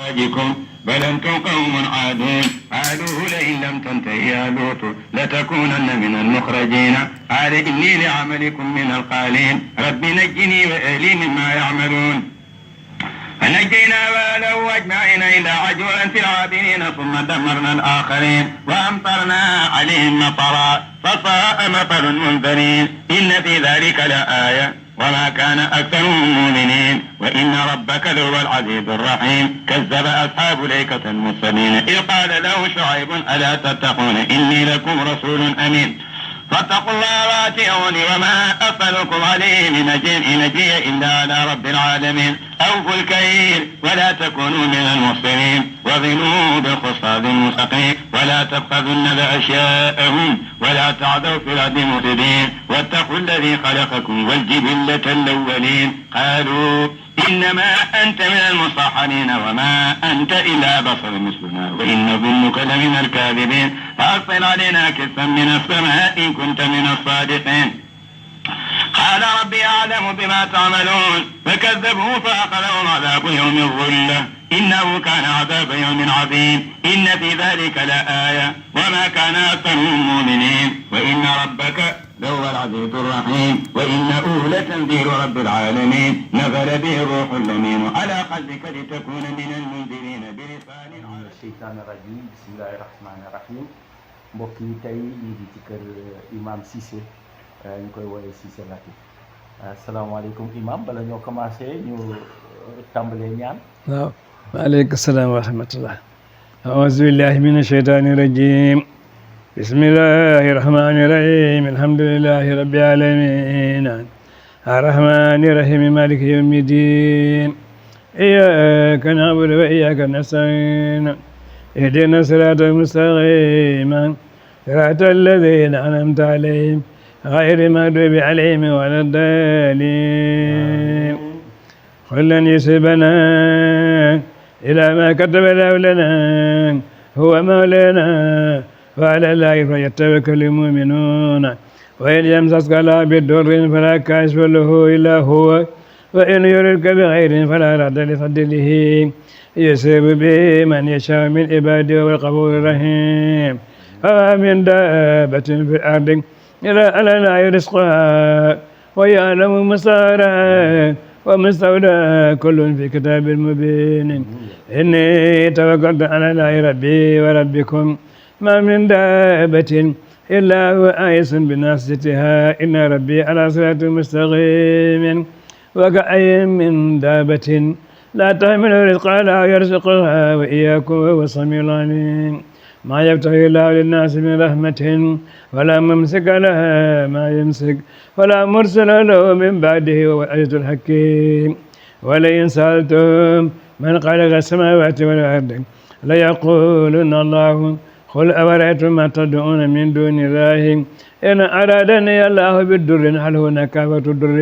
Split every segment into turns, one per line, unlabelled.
أزواجكم بل أنتم قوم عادون قالوا لئن لم تنته يا لوط لتكونن من المخرجين قال إني لعملكم من القالين رب نجني وأهلي مما يعملون فنجينا وأهله أجمعين إلا عجولا في العابرين ثم دمرنا الآخرين وأمطرنا عليهم مطرا فساء مطر المنذرين إن في ذلك لآية وما كان أكثرهم مؤمنين وإن ربك لهو العزيز الرحيم كذب أصحاب الأيكة المرسلين إذ قال له شعيب ألا تتقون إني لكم رسول أمين فاتقوا الله واتقوني وما أسألكم عليه من أجر إن أجري إلا على رب العالمين أوفوا الكيل ولا تكونوا من المحسنين وزنوا بالقسطاس المستقيم ولا تبخسوا الناس أشياءهم ولا تعثوا في الأرض مفسدين واتقوا الذي خلقكم والجبلة الأولين قالوا إنما أنت من المصحنين وما أنت إلا بشر مثلنا وإن ظنك لمن الكاذبين فأرسل علينا كسفا من السماء إن كنت من الصادقين قال ربي أعلم بما تعملون فكذبوه فأخذهم عذاب يوم الظلة إنه كان عذاب يوم عظيم إن في ذلك لآية وما كان أكثرهم مؤمنين وإن ربك لهو العزيز الرحيم وإنه لتنذير رب العالمين نزل به الروح الأمين على قلبك لتكون من المنذرين بلسان
من الشيطان الرجيم بسم الله الرحمن الرحيم mbokk yi tey ñu ngi ci kër imam Cissé ñu koy woowee Cissé Latif asalaamaaleykum imam bala ñoo commencé ñu tàmbalee ñaan
waaw waaleykum salaam wa rahmatullah aouzu billahi min asheytaani rajim bismillahi rahmani rahim alhamdulillahi rabbil alamin arrahmani rahim maliki yawmi din iyyaka na'budu wa iyyaka nasta'in اهدنا الصراط المستقيم صراط الذين أنعمت عليهم غير المغضوب عليهم ولا الضالين قل لن يصيبنا إلا ما كتب الله لنا هو مولانا وعلى الله فليتوكل المؤمنون وإن يمسسك الله بضر فلا كاشف له إلا هو وإن يردك بخير فلا رد لفضله يصيب به من يشاء من عباده والغفور الرحيم وما من دابة في الأرض إلا على الله رزقها ويعلم مستقرها ومستودعها كل في كتاب مبين إني توكلت على الله ربي وربكم ما من دابة إلا هو آيس بناصيتها إن ربي على صراط مستقيم وكأي من دابة لا تحمل رزقها لا يرزقها وإياكم وهو السميع العليم ما يفتح الله للناس من رحمة ولا ممسك لها ما يمسك ولا مرسل له من بعده وهو العزيز الحكيم ولئن سألتم من خلق السماوات والأرض ليقولن الله قل أفرأيتم ما تدعون من دون الله إن أرادني الله بالضر هل هناك كافة الضر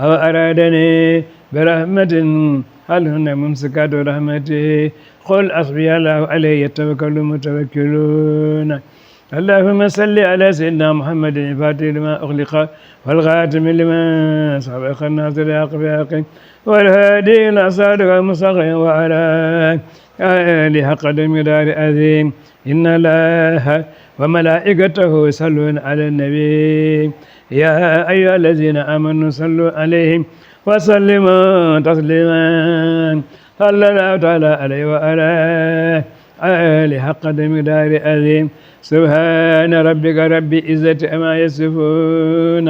أو أرادني برحمة هل هن ممسكات رحمته قل حسبي الله عليه يتوكل المتوكلون اللهم صل على سيدنا محمد الفاتح لما أغلق والخاتم لما سبق الناصر الحق بالحق والهادي إلى صراطك المستقيم وعلى آله حق المقدار العظيم إن الله وملائكته يصلون على النبي يا أيها الذين آمنوا صلوا عليه وسلموا تسليما صلى الله تعالى عليه وعلى آله حق المقدار العظيم سبحان ربك رب العزة عما يصفون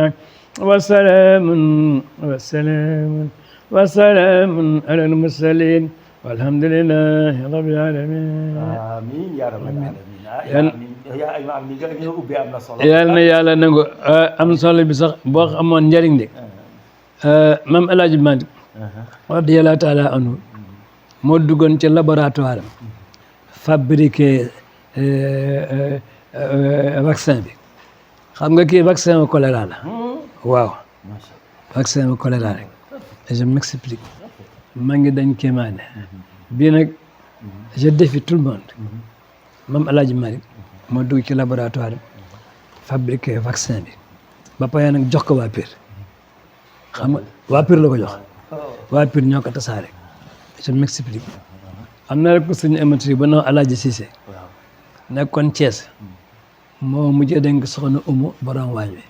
وسلام على المرسلين والحمد لله رب العالمين
amiin yaa rabbal aalamiin yaa imam li nga ubbi am na solo
yal na yàlla nangu am solo bi sax boo amoon njëriñ de Mam El Hadj Malick radiyallahu taala anhu moo duggoon ci laboratoire am fabriqué vaccin bi xam nga kii vaccin au choléra la waaw vaccin au choléra rek je m'explique maa ngi dañ kéemaane bii nag je défie tout le monde Mam El Hadj Malick moo dugg ci laboratoire am fabriqué vaccin bi ba pare nag jox ko waa Pire xam nga waa Pire la ko jox waa Pire ñoo ko tasaare je m'explique am na rek suñu émission ba noo Alaaji Cissé
waaw
nekkoon Thiès moo mujjee dénk soxna Umu borom waañ wi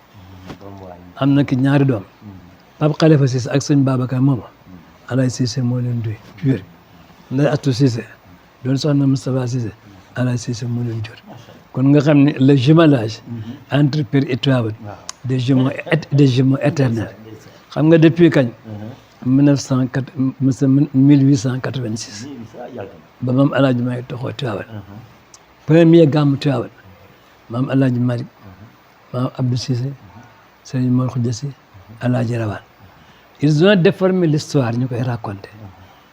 borom waañ
am na ki ñaari doom Pape Khalifa Cissé ak sëñ Babacar mooma Alaaji Cissé moo leen duy wér nday Astu Cissé doon soxna Moustapha Cissé Alaaji Cissé moo leen jur kon nga xam ne le jumelage entre Pire et Tivaouane des jumeaux éternels xam nga depuis kañ 1886 ba maam Alaaji Malick toxoo Tivaouane premier gàmmu Tivaouane maam Alaaji Malick maam Abdou Cissé Serigne Mor Khoudia Sy Alaaji Rawaan ils ont déformé l'histoire ñu koy raconté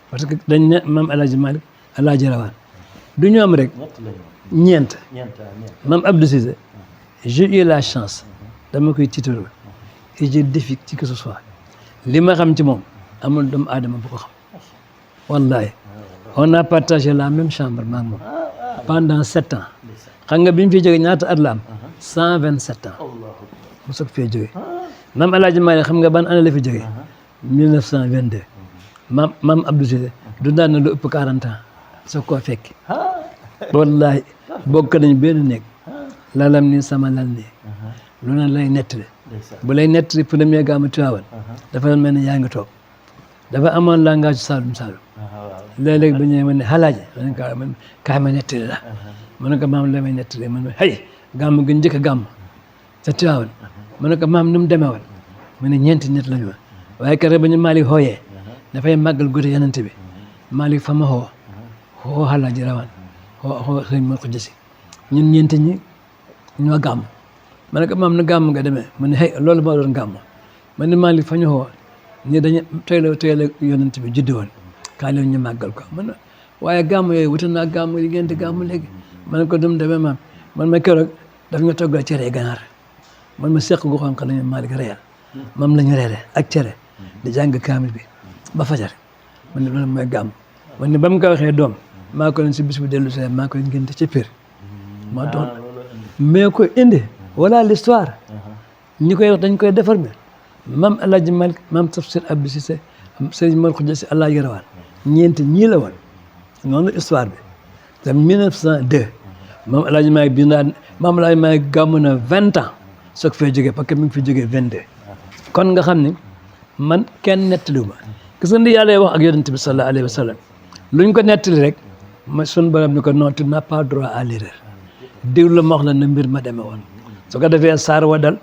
parce que dañ ne maam Alaaji Malick Alaaji Rawaan du ñoom rek ñeent maam Abdou Cissé j'ai eu la chance dama koy tiitaroo et je défie ci que ce soit li ma xam ci moom amul doomu aadama bu ko xam wallahi on a partagé la même chambre maak moom pendant 7 ans xam nga bi mu fi jógee ñaata at la am 127 ans mu soog fee jógee maam Alaaji Malick xam nga ban année la fi jógee 1922 maam Abdou Cissé dundaan na lu ëpp 40 ans soog koo fekki wallahi bokk nañ benn néeg lalam ni sama lal nii lu ne lay nettali bu lay nettali premier gàmmu Tivaouane dafa doon mel ne yaa ngi toog dafa amoon langage Saalum Saalum léeg-léeg ba ñëwee ma ne Alaaji ma ne ko kaay ma nettali la ma ne ko maam la may nettali man hey gàmm gi njëkk a gàmm ca Tivaouane ma ne ko maam nu mu demee woon mu ne ñeenti nit la ñu woon waaye keroog ba ñu Malick xooyee dafay màggal guddi Yonent bi Malick fa ma xoo Alaaji Rawaan xoo sëñ Mor Khoudia Sy ñun ñeenti ñi ñoo gàmm ma ne ko maam na gàmm nga demee mu ne hey loolu moo doon gàmm ma ne Malick fa ñu xoo ni dañu tey la Yonent bi juddi woon kaa leen ñu màggal ko man waaye gàmm yooyu wuute naa gàmm yi ngeen di gàmm léegi ma ne ko dum demee maam man ma keroog daf nga toggal cere ganaar man ma seq gu xonq lañu Malick reyal moom la ñu reere ak cere di jàng kaamil bi ba fajar man ne loolu mooy gàmm man ne ba mu ko waxee doom maa ko leen si bis bu dellu see maa koy ngénte ci Pire maa doon mais ko indi voilà l'histoire ñi koy wax dañ koy déformer maam Alaaji Malick maam Tafsir Abdou Cissé Serigne Mor Khoudia Sy Alaaji Rawaan ñeenti ñii la woon noonu histoire bi te 1902 maam Alaaji Malick bi naan maam Alaaji Malick gàmm na 20 ans soog fee jógee parce que mi ngi fi jógee 22 kon nga xam ni man kenn nettaliwu ma gis nga ni yàlla wax ak yonent bi sallallahu alayhi wa sallam luñ ko nettali rek ma sun borom ni ko non tu n'as pas droit à l'erreur déglu ma wax la na mbir ma demee woon su ko defee saar wa dal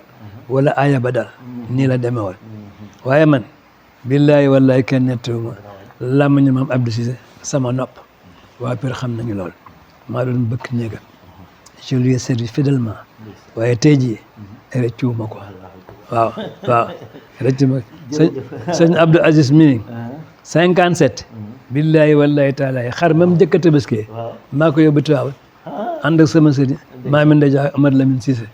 wala aaya ba dal nii la demee woon waaye man billahi wallahi kenn nettaliwu ma làmmiñu maam Abdou Cissé sama nopp waa Pire xam nañu lool maa doon bëkk néegam je lui ai servi fidèlement waaye tey jii rëccu ma ko waaw rëccu ma sëñ Abdou Aziz mii 57 billahi wallahi taala xar mam njëkk a tabaskee maa ko yóbbu Tivaouane ànd ak sama sëriñ maa mi ndaja Amad Lamine Cissé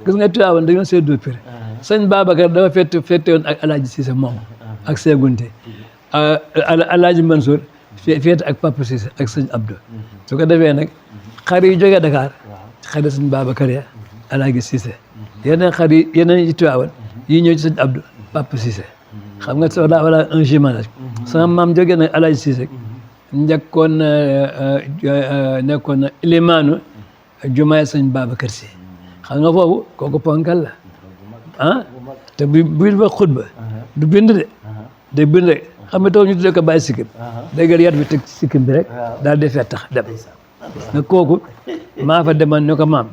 gis nga Tivaouane dañoo seddoo Pire sëñ Babacar dafa fette woon ak Alaaji Cissé moom ak Seegunte Alaaji Mansour féete ak Papa Cissé ak sëñ Abdou su ko defee nag xar yi jógee Dakar xar yi sëñ Babacar ya Alaaji Cissé yeneen xar yi yeneen yi Tivaouane yi ñëw ci sëñ Abdou Papa Cissé xam nga soo daa wala un jumelage sama maam jógee nag Alaaji Cissé njëkkoon nekkoon na ilimaanu jumaay sëñ Babacar Sy xam nga foofu kooku ponkal la ah te bu ba xutba du bind de day bind rek xam nga taw ñu tuddee ko bàyyi sikkim déggal yat bi teg sikkim bi rek daal di fee tax dem nga kooku maa fa demoon ne ko maam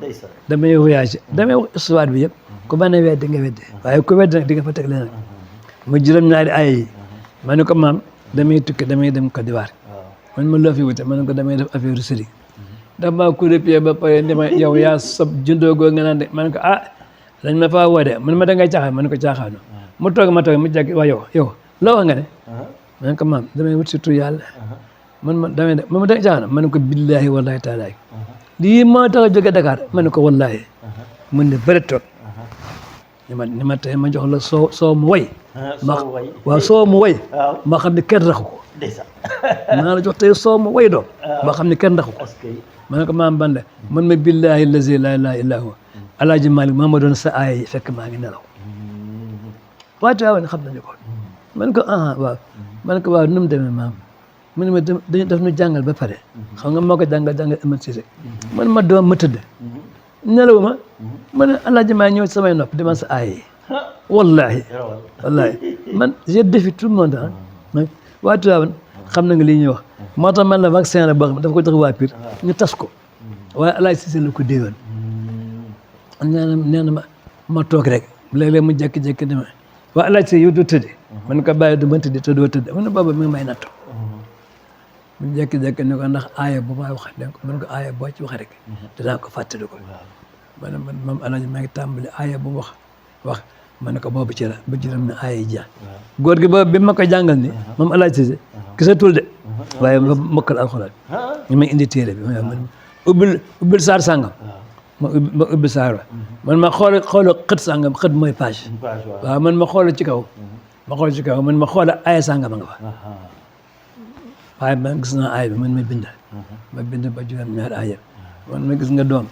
damay voyagé damay wax histoire bi yëpp ku mën a weddi nga weddi waaye ku weddi nag di nga fa teg leneen mu juróom-ñaari ay yi ma ne ko maam damay tukki damay dem Côte d'Ivoire man ma loo fi wute ma ne ko damay def affaire sëriñ dama coup de pied ba pare ne ma yow yaa sob jëndoogoo nga naan de ma ne ko ah dañ ma faa woo de man ma da ngay caaxaan ma ne ko caaxaano mu toog ma toog mu jàgg waa yow loo wax nga ne ma ne ko maam damay wut surtout yàlla man ma damay def man ma da ngay caaxaan ma ne ko billahi wallahi taala lii moo tax a jóge Dakar ma ne ko wallahi mun ne bëri toog ni ma tey ma jox la soo mu way waaw soo mu way ma xam ne kenn raxu ko maa la jox tey soo mu way doom ma xam ne kenn raxu ko ma ne ko maam bande man ma billahi lazi la ilaha illa huwa Alaaji Malick maa ma doon sa aaya yi fekk maa ngi nelaw waa Tivaouane xam nañu ko man ko waaw man ko waaw nu mu demee maam mu ne ma daf ñu jàngal ba pare xam nga moo ko jàngal Imam Cissé man ma doom ma tëdd nelaw ma ne alaaji maa ñëw samay nopp di ma sa aaye wallahi man je défie tout le monde waa Tivaouane xam na nga lii ñuy wax moo tax man la vaccin la boo xam dafa ko jox waa Pire ñu tas ko waaye alaaji Cissé la ko déewoon nee na ma toog rek léeg-léeg mu jékki-jékki dama waa alaaji Cissé yow doo tëdde man ko bàyyi du ma tëdde te doo tëdde man ne booba mi ngi may nattu mu jékki-jékki ne ko ndax aaya bu may wax den ko man ko aaya boo ci wax rek dinaa ko fàttali ko ma ne man moom alaaji maa ngi tàmbali aaya bu wax ma ne ko boobu ci la bu ci dem ne aaya yi jeex góor gi boobu bi ma ko jàngal ni moom alaaji Cissé gisatul de waaye ma mokkal alxuraan ñu may indi téere bi man ubbil saar sàngam ma ubbi saar wa man ma xool xët sàngam xët mooy page waaw man ma xool ci kaw man ma xool aaya sàngam a nga fa waaye man gis naa aaya bi man ma bind ba juróom-ñaari aaya man ma gis nga doom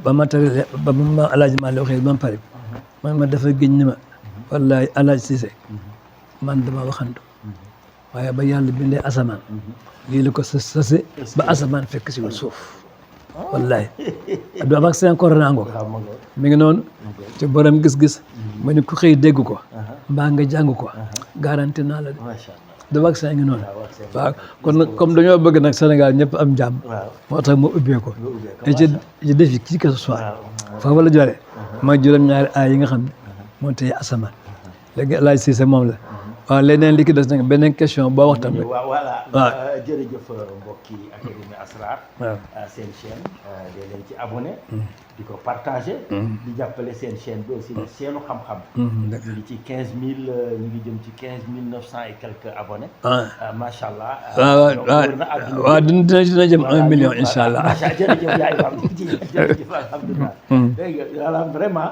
ba ma tari ba ma alaaji maa la waxee ba ma pare man ma dafa géñ ni ma wallahi alaaji Cissé man dama waxantu waaye ba yàlla bindee asamaan lii la ko sase ba asamaan fekk si wul suuf wallahi du am ak seen corona ngoog mi ngi noonu te borom gis-gis ma ne ku xëy dégg ko mbaa nga jàng ko garanti naa la de vaccin ngi noonu waaw kon nag comme dañoo bëgg nag Sénégal ñëpp am jàmm moo tax ma ubbee ko et je défie qui que ce soit foofu la jore ma juróom-ñaari ay yi nga xam ne moo teye asamaan léegi El Hadj Cissé moom la waaw leneen li ki des nag beneen question boo wax tamit
voilà jërëjëf mbokki Académie Asrar seen chaîne dee leen ci abonné di ko partagé di jàppale seen chaîne bi aussi seenu xam-xam ñu ngi ci 15000 ñu ngi jëm ci 15900 et quelques abonnés macha allah
waaw dina jëm 1 million incha allah
jërëjëf yaay am jërëjëf alhamdulilah léegi voilà vraiment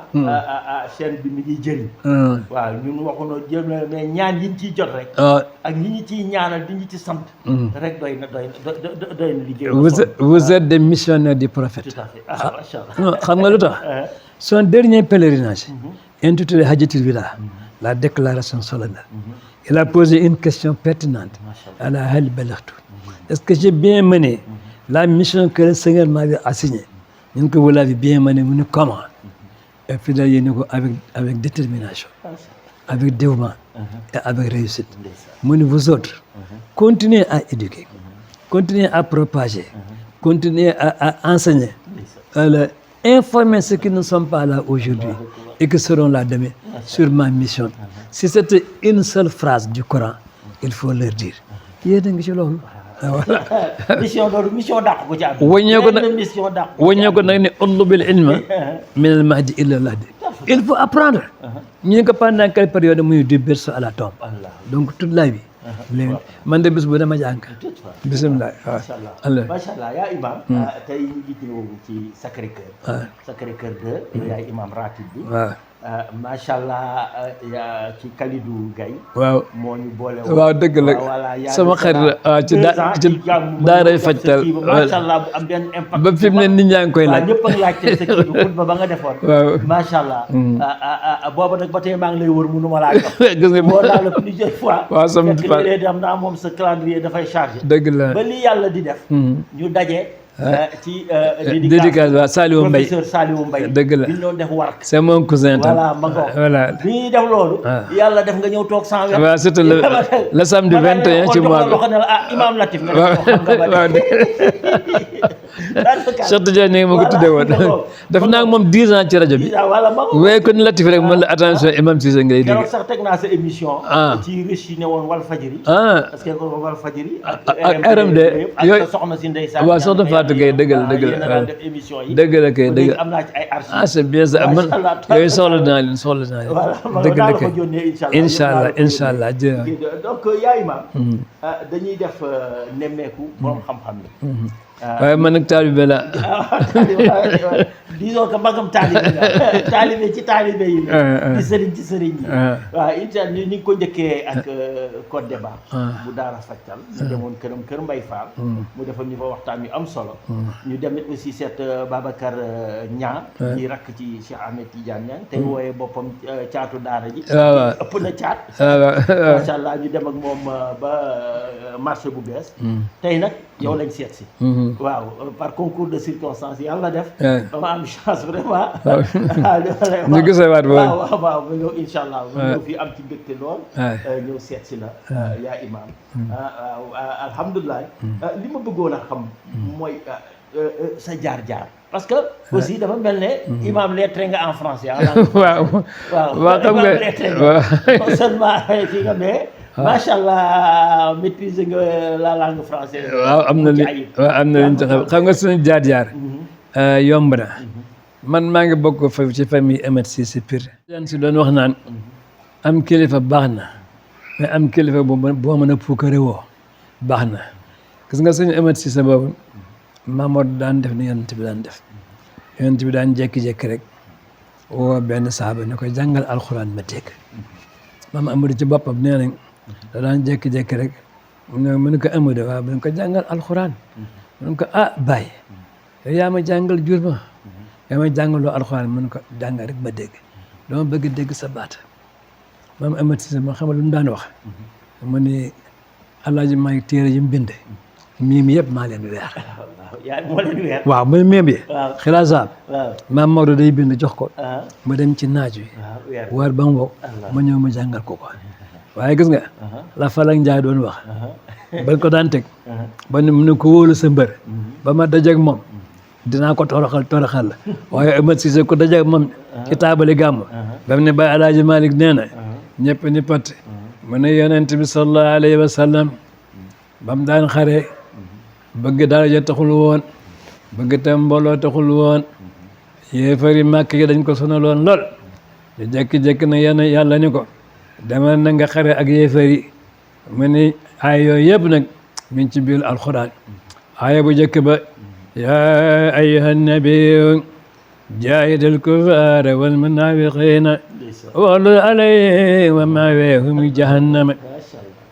chaîne bi mi ngi jëriñ waaw ñun waxuno jëm mais ñaan yiñ ciy jot rek ak ñi ñi ciy ñaanal di ñi ci sant rek doy na liggéey
vous êtes des missionnaires du prophète
tout à fait macha allah
xam nga lu tax son dernier pèlerinage intitulé Hajjatul Wida la déclaration solennelle il a posé une question pertinente ala hal balaghtu est-ce que j'ai bien mené la mission que le Seigneur m'avait assignée ñun ko vous l'avez bien mené mu ne comment et puis da yéene ko avec détermination avec dévouement et avec réussite mu ne vous autres continuez à éduquer continuez à propager continuez à enseigner informer ceux qui ne sont pas là aujourd'hui et qui seront là demain sur ma mission. Si c'était une seule phrase du Coran, il faut leur dire. yéen a ngi ci loolu. voilà.
mission dàq ko ci am.
wàññee ko nag ne utlubul ilma min al mahdi ila al lahdi. il faut apprendre. ñu ne ko pendant quelle période muy du berceau à la tombe. donc toute la vie. léegi man de bés bu dama jàng. bisimilah waaw.
macha allah yaa imam. tey ñu ngi ñëw ci Sacré-Cœur. Sacré-Cœur 2. yaay imam ratib bi. waaw. macha allah yaa ci Kalidou Gaye.
waaw
moo ñu boole.
waaw dëgg la sama xarit ci daaray fajtal.
macha allah bu am benn impact.
ba fi mu ne nit ñaa ngi koy laaj.
ñëpp a ngi laajte sa kii bi xutba ba nga defoon.
waaw
macha allah. booba nag ba tey maa ngi lay wër mënu ma laa jox.
gis nga
boo daal la plusieurs fois.
waaw sama
léeg-léeg am naa moom sa calendrier dafay chargé.
dëgg la
ba li yàlla di def. ñu daje. ci
dédicace waaw Saliou Mbaye
professeur Saliou Mbaye.
dëgg la
bi ñu doon def wark.
c'est mon cousin tam.
voilà ma ngoog
voilà.
bi ñuy def loolu. yàlla def nga ñëw toog sans wet.
waaw surtout le samedi 21 ci mois bi.
Imam Latif nga def ko xam nga ba.
Cheikh Tidiane ne ma ko tuddee woon def naa moom 10 ans ci rajo bi. waaye kon Latif rek man la attention Imam Cissé ngay dégg.
keroog sax teg naa sa émission. ci riche yi ne woon Walfadjri. parce que Walfadjri.
ak RMD yooyu
ak soxna si ndeysaan.
waaw soxna Fatou Gueye dëgg la dëgg la
def émission yi.
dëgg la kay dëgg la
am naa ci ay archives.
c'est bien ça man yooyu soxla naa leen dëgg la kay incha allah incha allah jërëjëf.
donc yaa imam dañuy def nemmeeku borom xam-xam yi.
waaye man nag taalibe la
disons que magam taalibe la taalibe ci taalibe yi la ci sëriñ yi waaw incha allah ñu ngi ko njëkkee ak Côte d'Ivoire bu Daara Fajtal ñu demoon këram kër Mbay Fall mu defal ñu fa waxtaan yu am solo ñu demit aussi seet Babacar Niang ñi rakk ci Cheikh Ahmed Tidiane Niang tey wooyee boppam caatu daara ji ëpp na caat macha allah ñu dem ak moom ba marché bu bees tey nag yow lañ seet si waaw par concours de circonstances yàlla def dama am chance vraiment
ñu gisewaat
waaw ba ñëw incha allah ba ñëw fii am ci mbégte lool ñëw seet si la yaa imam waaw alhamdulilah li ma bëggoon a xam mooy sa jaar-jaar parce que aussi dafa mel ne imam lettré nga en français
waaw xam nga
non seulement kii nga mais macha allah maîtriser nga la langue française
waaw am na liñ xam nga suñu jaar-jaar yomb na man maa ngi bokk fa ci famille Amath Cissé Pire daan si doon wax naan am kilifa baax na mais am kilifa boo mën a puukare woo baax na gis nga suñu Amath Cissé boobu Mamadou daan def ni yonent bi daan def yonent bi daan jékki-jékki rek woo benn saaba ne koy jàngal alxuraan ma dégg maam Amadou ci boppam nee nañ da daan jékki-jékki rek mu ne ko Amadou waaw mu ne ko jàngal alxuraan mu ne ko Baye yow yaa ma jàngal jur ma yaa ma jàngaloo alxuraan mu ne ko jàngal rek ma dégg dama bëgg dégg sa baat maam Amath Cissé ma xamal lu mu daan wax mu ni Alaaji Maalik téere yi mu bind miim yëpp maa leen weer waaw muy miim yi xilaasaab maam Maodo day bind jox ko ma dem ci naaj wi weer ba mu wow ma ñëw ma jàngal ko waaye gis nga la Falak Njaay doon wax bañ ko daan teg ba mu ne ko wóolu sa mbër ba ma dajeeg moom dinaa ko toroxal la waaye Amath Cissé ko dajeeg moom ci taabali gàmm ba mu ne Baay Alaaji Malick nee na ñëpp ni pat mu ne yonent bi sallallahu alayhi wa sallam ba mu daan xare bëgg daraja taxul woon bëgg tam mbooloo taxul woon yéefari màkk yi dañ ko sonaloon lool ñu jékki-jékki na yàlla ni ko demal na nga xare ak yéefari mu ni ay yooyu yëpp nag mi ngi ci biir alxuraan aaya bu njëkk ba yaa ayyuhan nabiyyu jaahidil kuffaara wal munaafiqiina waghluz alayhim wa ma'waahum jahannam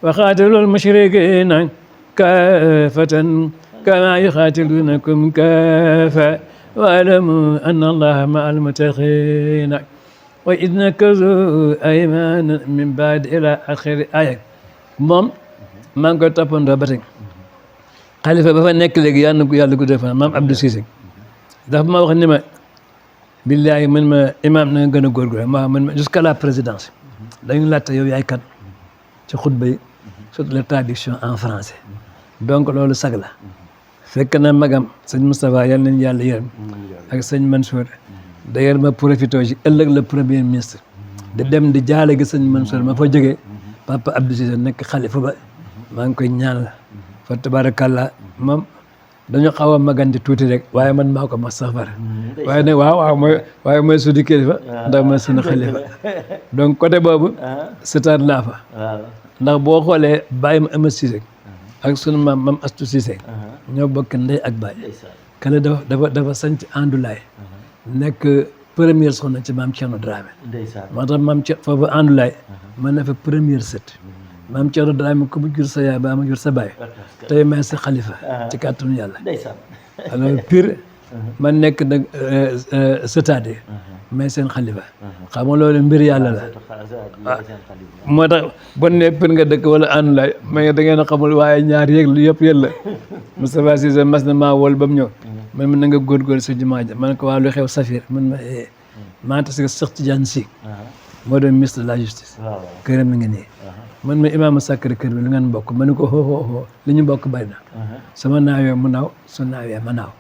wa qaatilul mushrikiina kaafatan kamaa yuqaatiluunakum kaafatan wa'lamuu anna Allaaha ma'al muttaqiina wa idh nakasuu aymaanan min ba'di ilaa aaxiri aaya moom maa ngi koy toppandoo ba tey xalifa ba fa nekk léegi yàlla ko def maam Abdou Cissé dafa ma wax ni ma billaahi man ma imaam na nga gën a góorgóorlu man ma jusqu'à la présidence dañu laajte yow yaay kan ci xutba yi surtout la traduction en français donc loolu sag la fekk na magam sëñ Moustapha yal nañu yàlla yërëm ak sëñ Mansour d'ailleurs ma profité ci ëllëg le premier ministre di dem di jaale gi sëñ Mansour ma fa jógee papa Abdou Cissé nekk xalifa ba maa ngi koy ñaanal fa tabarakallah moom dañu xaw a magandi tuuti rek waaye man maa ko ma safara waaye nag waaye mooy suñu kilifa ndax mooy suñu xalifa donc côté boobu sëtaat laa fa ndax boo xoolee bàyyi ma Amath Cissé ak sunu maam Astou Cissé ñoo bokk ndey ak baay kale dafa sanc Andoulaye nekk première soxna ci maam Thierno Dramé moo tax maam foofu Andoulaye man na fa première sët maam Thierno Dramé ku mu jur sa yaay ba ma jur sa baay tey may sa xalifa ci kàttanu yàlla alors pire man nekk nag sëtaade may seen xalifa xam nga loolu mbir yàlla la moo tax bon ne pire nga dëkk wala Andoulaye mais da ngeen a xamul waaye ñaar yëpp la Moustapha Cissé mas na maa wol ba mu ñëw man na nga góorgóorlu sa jumaa ja man ko waa lu xew Safir man ma maa tas que Cheikh Tidiane Sy moo doon ministre de la justice këram mi nga nii man ma imaamu Sacré Cœur bi lu ngeen bokk ma ne ko xoo li ñu bokk bari na sama naawee mu naaw su naawee ma naaw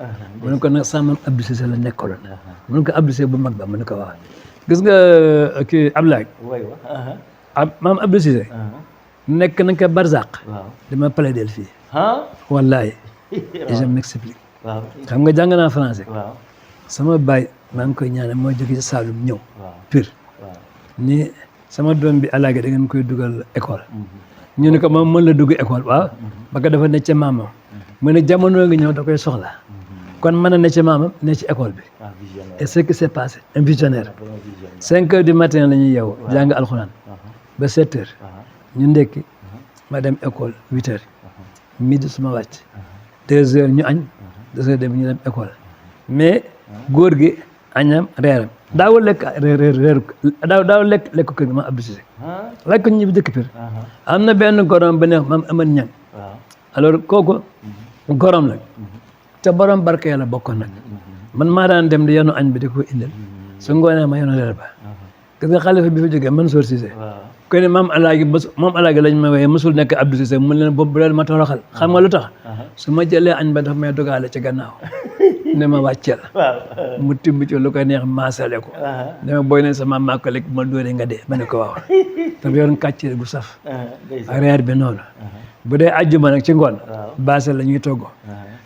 ma ne ko nag sama maam Abdou Cissé la nekkaloon ma ne ko Abdou Cissé bu mag ba ma ne ko waaw gis nga kii Ablaye maam Abdou Cissé nekk na ko Barzak dama plaider fii wallahi et je m'explique xam nga jàng naa français sama baay maa ngi koy ñaanal moo jóge ci Saloum ñëw Pire ni sama doom bi alaage da ngeen koy dugal école ñu ne ko moom mën la dugg école waaw ba ko dafa ne ca maamam mu ne jamono ngi ñëw da koy soxla kon mën na ne ci maamam ne ci école bi et ce qui s'est passé un visionnaire 5 heures du matin la ñuy yeewu jàng alxuraan ba 7 heures ñu ndekki ma dem école 8 heures midi suma wàcc 2 heures ñu añ 2 heures dem ñu dem école mais góor gi añam reeram daawul lekk reeru daaw lekk kër gi maam Abdou Cissé lekk ñu bi dëkk Pire am na benn gorom ba neex maam Amad Ñang alors kooku gorom la te borom barke yàlla bokkoon nag man maa daan dem di yenu añ bi di ko indil su ngoonee ma yenu reer ba gis nga xalifa bi fi jógee Mansour Cissé ko ne maam alaaji lañ ma wooyee mosul nekk Abdou Cissé mu leen boobu bu leen ma toroxal xam nga lu tax su ma jëlee añ ba dafa may dogaale ci gannaaw ne ma wàcceel mu tibb ci lu ko neex maasale ko ne ma booy ne sama maa ko lekk ma dóoree nga dee ma ne ko waaw te yoroon kàccee gu saf reer bi noonu bu dee àjjuma nag ci ngoon baase la ñuy togg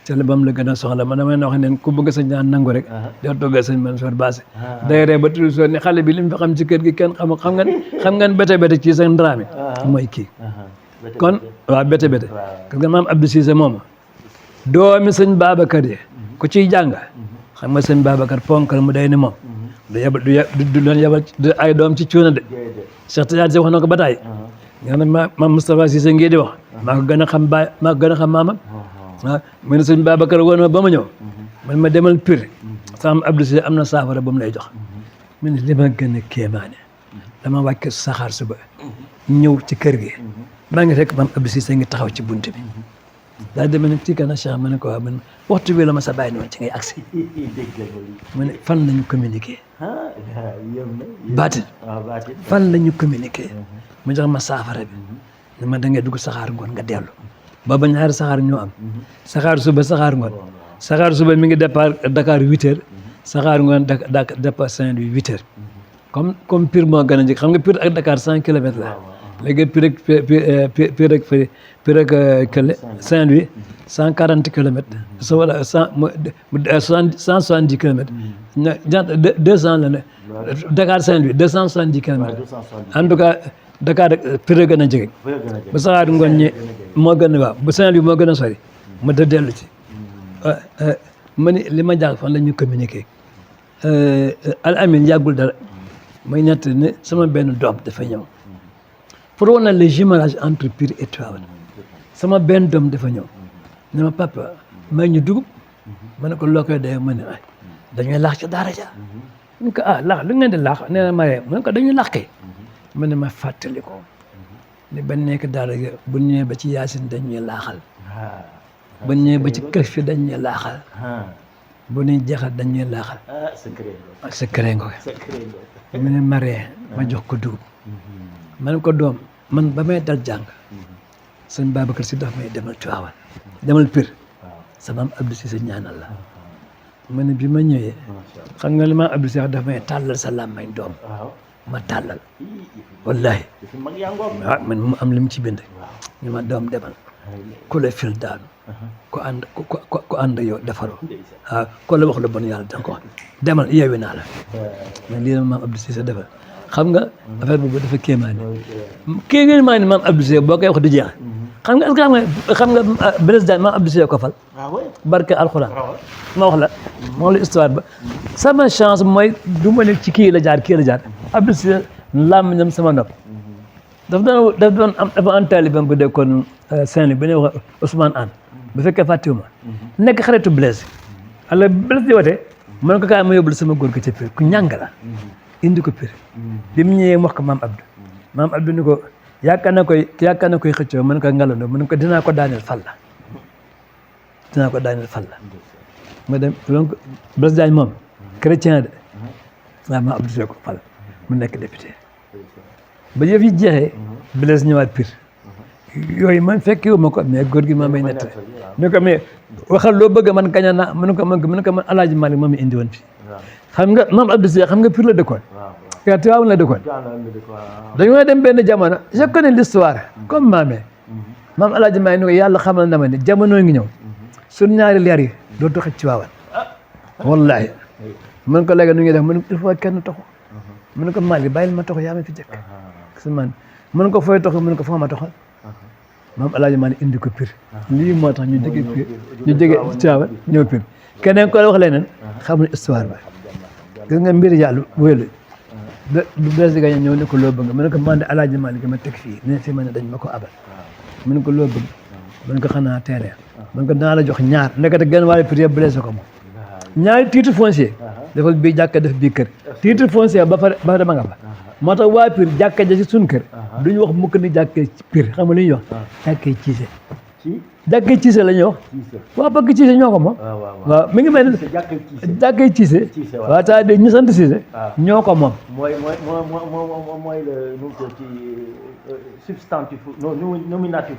te la bam la gën a soxla man damay wax ne ku bëgg sa ñaan nangu rek doo toggal sëñ Mansour baase day ree ba tudd soo ne xale bi li mu fi xam ci kër gi kenn xam ngeen bete ci seen ndaraami mooy kii kon waaw bete parce que maam Abdou Cissé moom doomi sëñ Babacar yi ku ciy jàng xam nga sëñ Babacar ponkal mu day ni moom du doon yebal ay doom ci cuuna de Cheikh Tidiane Sy wax na ko ba taay nga ne maam Moustapha Cissé ngii di wax maa ko gën a xam baay maa ko gën a xam maamam waaw mu ne sëñ Babacar woon ma ba ma ñëw man ma demal Pire sama Abdou Cissé am na saafara ba mu lay jox mu ne li ma gën a kéemaane dama wàcc saxaar suba ñëw ci kër gi maa ngi fekk maam Abdou Cissé ngi taxaw ci bunt bi daa demee nag ci kana Cheikh ma ne ko waaw man waxtu bi la ma sa bàyyi noonu ci ngay agsi mu ne fan la ñu communiqué baatin fan la ñu communiqué mu jox ma saafara bi ne ma da ngay dugg saxaar ngoon nga dellu booba ñaari saxaar ñoo am saxaar suba saxaar ngoon saxaar suba mi ngi départ Dakar 8 heures saxaar ngoon départ Saint-Louis 8 heures comme Pire moo gën a njëkk xam nga Pire ak Dakar 100 kilomètres la léegi Pire ak kële Saint-Louis 140 kilomètres so wala 170 kilomètres ñaata 200 la ne Dakar Saint-Louis 270 kilomètres en tout cas Dakar Pire gën a jege ba saxaar ngoon ñi moo gën a waaw ba Saint-Louis moo gën a sori ma da dellu ci ma ni li ma jàng fan la ñu communiqué Al Amin yàggul dara may nett ne sama benn doom dafa ñëw pour wane le jumelage entre Pire et Tivaouane sama benn doom dafa ñëw ne ma papa may ñu dugub ma ne ko loo koy dee ma ne ay dañuy laax ci daara ja ñu ko laax lu ngeen di laax nee na Mariam ma ne ko dañuy laaxee ma ne ma fàttali ko ne ba nekk daara ja bu ñëwee ba ci Yaasin dañuy laaxal bu ñëwee ba ci kër fi dañuy laaxal bu ñuy jeexal dañuy laaxal ak secret nga ko mu ne Mariam ma jox ko dugub ma ne ko doom man ba may dal jàng sëñ Babacar Si daf may demal Tivaouane demal Pire sama maam Abdou Cissé ñaanal la ma ne bi ma ñëwee xam nga li maam Abdou Cissé daf may tàllal sa làmmañ doom ma tàllal wallahi man mu am li mu ci bind ñu ma doom demal ku la fil daanu ku ànd yow defaroo ku la wax lu bon yàlla danga ko wax demal yeewi naa la mais lii la maam Abdou Cissé defal xam nga affaire boobu dafa kéemaane kii ngeen maa ne maam Abdou Cissé boo koy wax du jeex xam nga xam nga président maam Abdou Cissé ko fal barke alxuraan ma wax la histoire ba sama chance mooy du ma ne ci kii la jaar Abdou Cissé làmmiñam sama nopp dafa doon am dafa am talibam bu dekkoon Saint-Louis ba ñuy wax Ousmane Anne bu fekkee fàttewuma nekk xaritu Blaise alors Blaise di wote mën ko kaay ma yóbbul sama góor gi ca Pire ku ñàng la indi ko Pire bi mu ñëwee wax ko maam Abdou ni ko yaakaar na koy xëccoo mën ko ngalandoo mën ko dinaa ko daaneel fal la ma dem donc Blaise Diagne moom chrétien de maam Abdou Cissé ko fal mu nekk député ba yëf yi jeexee Blaise ñëwaat Pire yooyu man fekkiwu ma ko mais góor gi ma may nett ni ko mais waxal loo bëgg man gaña naa mën ko man Alaaji Malick moom indi woon fii xam nga maam Abdou Cissé xam nga Pire la dëkkoon yaa Tivaouane la dëkkoon dañoo dem benn jamono je connais l'histoire comme maam Alaaji Malick ni ko yàlla xamal na ma ne jamono ngi ñëw suñ ñaari leer yi dootu xëcc Tivaouane wallahi mën ko léegi nu ngi def mën il faut kenn toxu mën ko Malick bàyyil ma toxu yaa ma fi jëkk su man mën ko fooy toxu mën ko foo ma toxal maam El Hadj Malick indi ko Pire lii moo tax ñu jóge Pire ñu jóge Tivaouane ñëw Pire keneen ko wax leneen xamul histoire ba gis nga mbir yàlla wéylu bu bees di gañe ñëw ne ko loo bëgg mu ne ko man de El Hadj Malick ma teg fii ne fi ma ne dañ ma ko abal mu ne ko loo bëgg mu ne ko xanaa terrain mu ne ko dinaa la jox ñaar ndekete genn wàllu Pire yëpp blessé ko moom ñaari titre foncier defal bii jàkka def bii kër titre foncier ba pare dama nga fa moo tax waa Pire jàkka ja ci suñ kër duñu wax mukk ni jàkkee Pire xam nga li ñuy wax jàkkee Cissé jàkkee Cissé la ñuy wax waaw parce que Cissé ñoo ko moom waaw mi ngi mel ni jàkkee Cissé waaw c'est-à-dire ñu sant Cissé ñoo ko moom
mooy le nu ko ci substantif nominatif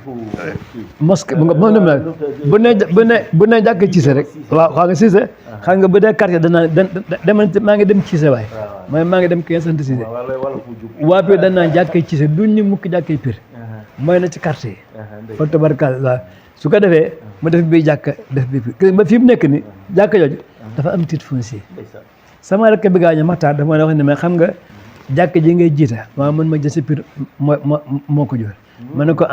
mosquée bu ne jàkkee Cissé rek waaw xam nga Cissé xam nga bu dee quartier danaa maa ngi dem Cissé waaye mooy maa ngi dem kii sant Cissé waa Pire danaa jàkkee Cissé duñ ñu mukk jàkkee Pire mooy na ci quartier yi fa tabarkal waaw su ko defee mu def bii jàkka def bii Pire ba fi mu nekk ni jàkka jooju dafa am titre foncier sama rakk bi gaañu Maxtaar dafa ma wax ne mais xam nga jàkka ji ngay jiita waaw man ma jësi Pire moo ko jur ma ne ko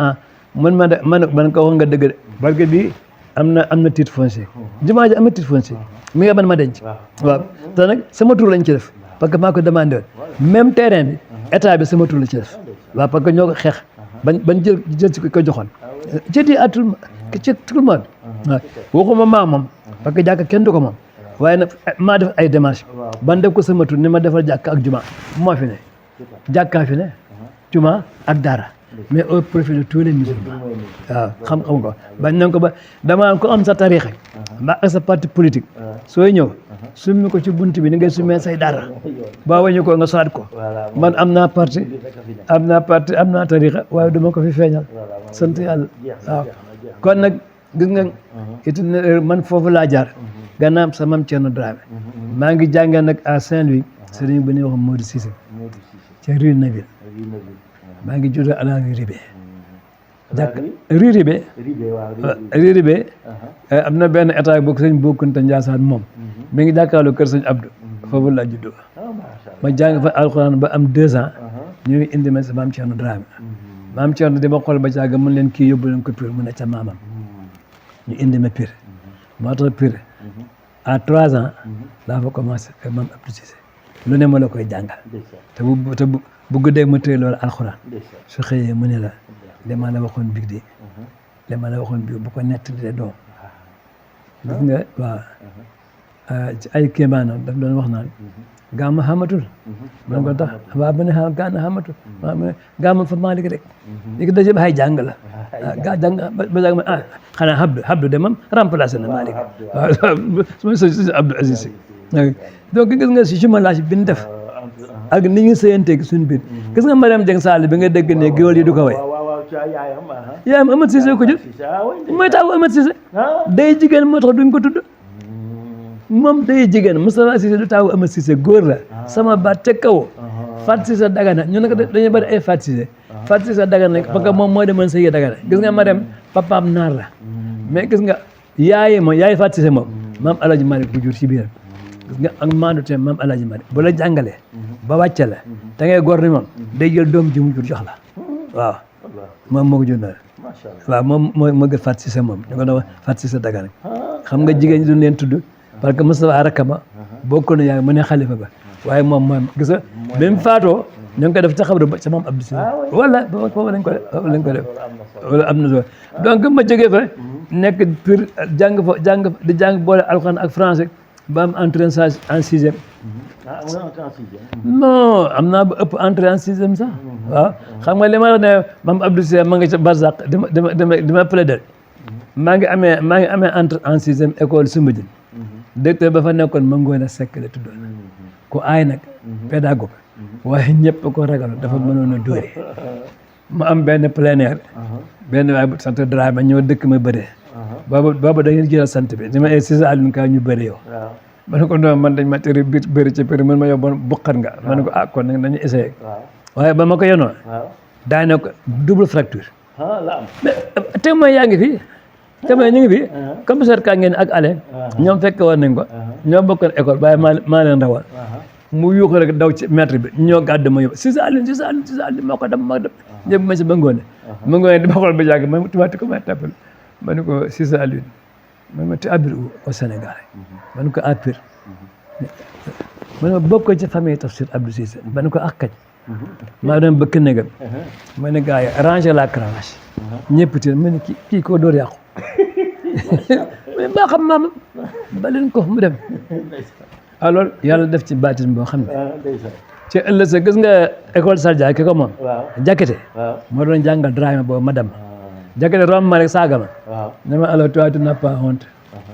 man ko wax nga dëgg de parce que bii am na titre foncier jumaa ji am na titre foncier mi nga man ma denc waaw te nag sama tur lañ ci def parce que maa ko demandé woon même terrain bi état bi sama tur la ci def waaw parce que ñoo ko xeex bañ jël ci ko joxoon jëti à tout le monde waaw waxuma maa moom parce que jàkka kenn du ko moom waaye nag maa def ay démarches ban def ko sama tur ni ma defal jàkka ak juma bu moo fi ne jàkkaa fi ne juma ak daara mais au profit de tous les musulmans waaw xam-xam ko bañ nañ ko ba dama ko am sa tariixa mbaa ak sa parti politique sooy ñëw summi ko ci bunt bi ni ngay summee say dara boo wañu ko nga soxaat ko man am naa parti am naa tariixa waaye duma ko fi feeñal sant yàlla waaw kon nag gis nga itinéraire man foofu laa jaar gannaaw sa mam Thierno Dramé maa ngi jàngee nag à Saint-Louis sëriñ bu ñuy wax Modou Cissé ca rue Neville maa ngi juddoo à la rue Ribé rue Ribé am na benn état bokk sëñ Bokkunta Ndiassane moom mi ngi jàkkaarloo kër sëñ Abdou foofu laa juddoo ma jàng fa alxuraan ba am 2 ans ñu ngi indi ma sa maam Thierno Dramé maam Thierno di ma xool ba caaga mën leen kii yóbbu leen ko Pire mu ne ca maamam ñu indi ma Pire moo tax Pire à 3 ans laa fa commencé ak maam Abdou Cissé lu ne ma la koy jàngal te bu guddee ma tëye loolu alxuraan su xëyee mu ne la li ma la waxoon big di li ma la waxoon bi bu ko nettali doom gis nga waaw ci ay kéemaanam daf doon wax naan gaama xamatul man ko tax waaw ba ne gaana xamatul waaw mu ne gaama fa Malick rek léegi daje ba ay jàng la gaa jàng ba jàng ma xanaa Abdou de moom remplacé na Malick waaw suma si Abdou Aziz Sy donc gis nga si jumelage bi ñu def ak ni ñu sëyanteeg suñu biir gis nga Mariam Dieng Sall bi nga dégg ne géwél yi du ko way yaayam Amath Cissé ko jël mooy taawu Amath Cissé day jigéen moo tax duñ ko tudd moom day jigéen Moustapha Cissé du taawu Amath Cissé góor la sama baat ca kaw Fat Cissé Dagana ñu ne ko dañuy bëri ay Fat Cissé Dagana parce que moom moo demoon sëyi Dagana gis nga Mariam papaam naar la mais gis nga yaay Fat Cissé moom maam El Hadj Malick bu jur ci biiram gis nga ak maandu te maam El Hadj Malick bu la jàngalee ba wàcce la da ngay góor ni moom day jël doom ji mu jur jox la waaw moom moo ko jur na waaw moom moo gën Fat Cissé moom ñu ko doon Fat Cissé Dagana xam nga jigéen ñi duñ leen tudd parce que Moustapha Rakama bokk na yaay mu ne xalifa ba waaye moom gis nga même faatoo ñu ngi ko def ca xabru ba ca maam Abdou Cissé wala foofu lañ ko def wala am na solo donc ma jógee fa nekk Pire di jàng boole alxuraan ak français ba am entrée en sixième non am naa ba ëpp entrée en sixième sax waaw xam nga li ma wax ne maam Abdou Cissé ma nga ca Barzak dima plaider maa ngi amee entrée en sixième école Soumbédioune directeur ba fa nekkoon ma ngoon a sekk la tuddoon ku aay nag pédagogue waaye ñëpp ko ragal dafa mënoon a dóore ma am benn plein air benn waay bu sant Dramé ñëw dëkk ma bëree boobu da ngeen jëlal sant bi ni ma Cissé Alioune Ka ñu bëri yow ma ne ko non man dañ ma tere biir bëri ci Pire man ma yóbboon buqat nga ma ne ko kon nag nañu essayé waaye ba ma ko yenoon daa ne ko double fracture mais témoin yaa ngi fi témoin ñu ngi fi commissaire ka ngeen ak Alain ñoom fekke woon nañ ko ñoo bokkoon école waaye maa leen rawal mu yuuxu rek daw ci maître bi ñoo gàdd ma yóbbu si Saalum moo ko dem ma dem ñëpp ma si ba ngoone di ma xool ba jàgg ma tubaati ko may tappal ma ne ko si Saalum ma tu habites où au Sénégal ma ne ko à Pire ma ne bokk ci famille Tafsir Abdou Cissé ma ne ko ak kañ maa doon bëkk néegam ma ne gars yi ranger la cravache ñëpp ti ma ne kii koo door yàqu mais baa xam maama baleen ko mu dem alors yàlla def ci baatin boo xam ne ci ëllëg sa gis nga école Saldia ki ko moom Jakite moo doon jàngal Dramé boobu madame Jakite romb ma rek saaga ma ne ma alors toi tu n'as pas honte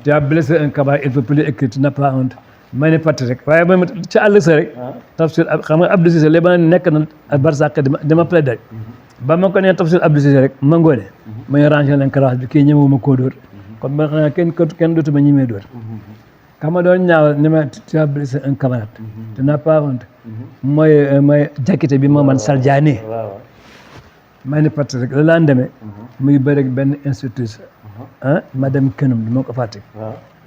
tu as blessé un camarade il faut plus écrire tu n'as pas honte ma ne patt rek waaye ba ci ëllëg sa rek Tafsir xam nga Abdou Cissé li ba nekk na ak Barsàq dama plaidé ba ma ko nee Tafsir Abdou Cissé rek ma ngoone ma ñu rangé leen cravate bi kii ñëwuma koo dóor comme ba xanaa kenn dootuma ñimee dóor xam nga doon ñaawal ni ma tu as blessé un camarade tu n'as pas honte mooy Jakite bi moo man Saldiane ma ne patt rek la laan demee muy bëri rek benn institutrice madame Kenum du ma ko fàtte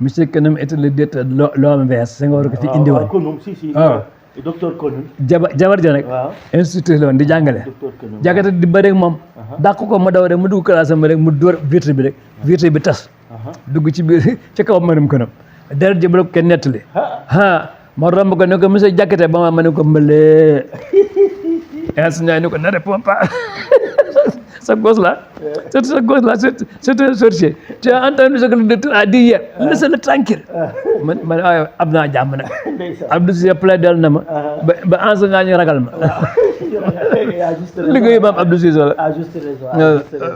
monsieur Kenum était le directeur de l'OMVS Senghor ko fi indi woon waaw
docteur Konum
jabar ja nag institutrice la woon di jàngale Jakite di bëri rek moom dàq ko ma daw rek mu dugg classe am rek mu dóor vitre bi rek vitre bi tas dugg ci biir ci kaw madame Kenum deret ji bu kenn nettali ma romb ko ne ko monsieur Jakite ba ma ne ko mbëlee enseignant ni ko ne répond pas sa gosse là c'est un sorcier tu as entendu ce que le docteur a dit hier laisse-le tranquille man am naa jàmm nag Abdou Cissé plaidel na ma ba enseignant ñu ragal ma liggéeyu maam Abdou Cissé la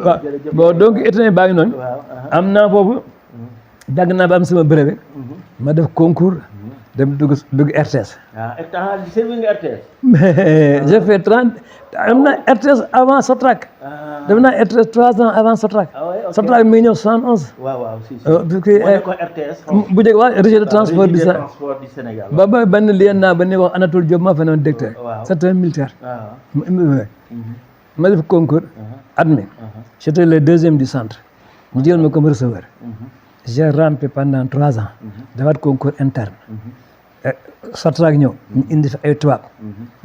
waaw bon donc étudiant baa ngi noonu am naa foofu jàng naa ba am sama brevet ma def concours dem dugg RTS. mais j'ai fait 30 am na RTS avant Sotrac. dem naa RTS 3 ans avant Sotrac. Sotrac mi ngi ñëw 71.
waaw si
bu njëkk waa régie de transport du Sénégal. ba benn lien naa ba ni wax Anatole Diop maa fa noon directeur. c'est un militaire. ma def concours. admis. j'étais le deuxième du centre. ñu jël ma comme receveur. j'ai rampé pendant 3 ans. defaat concours interne. Sotrac ñëw ñu indi fi ay tubaab.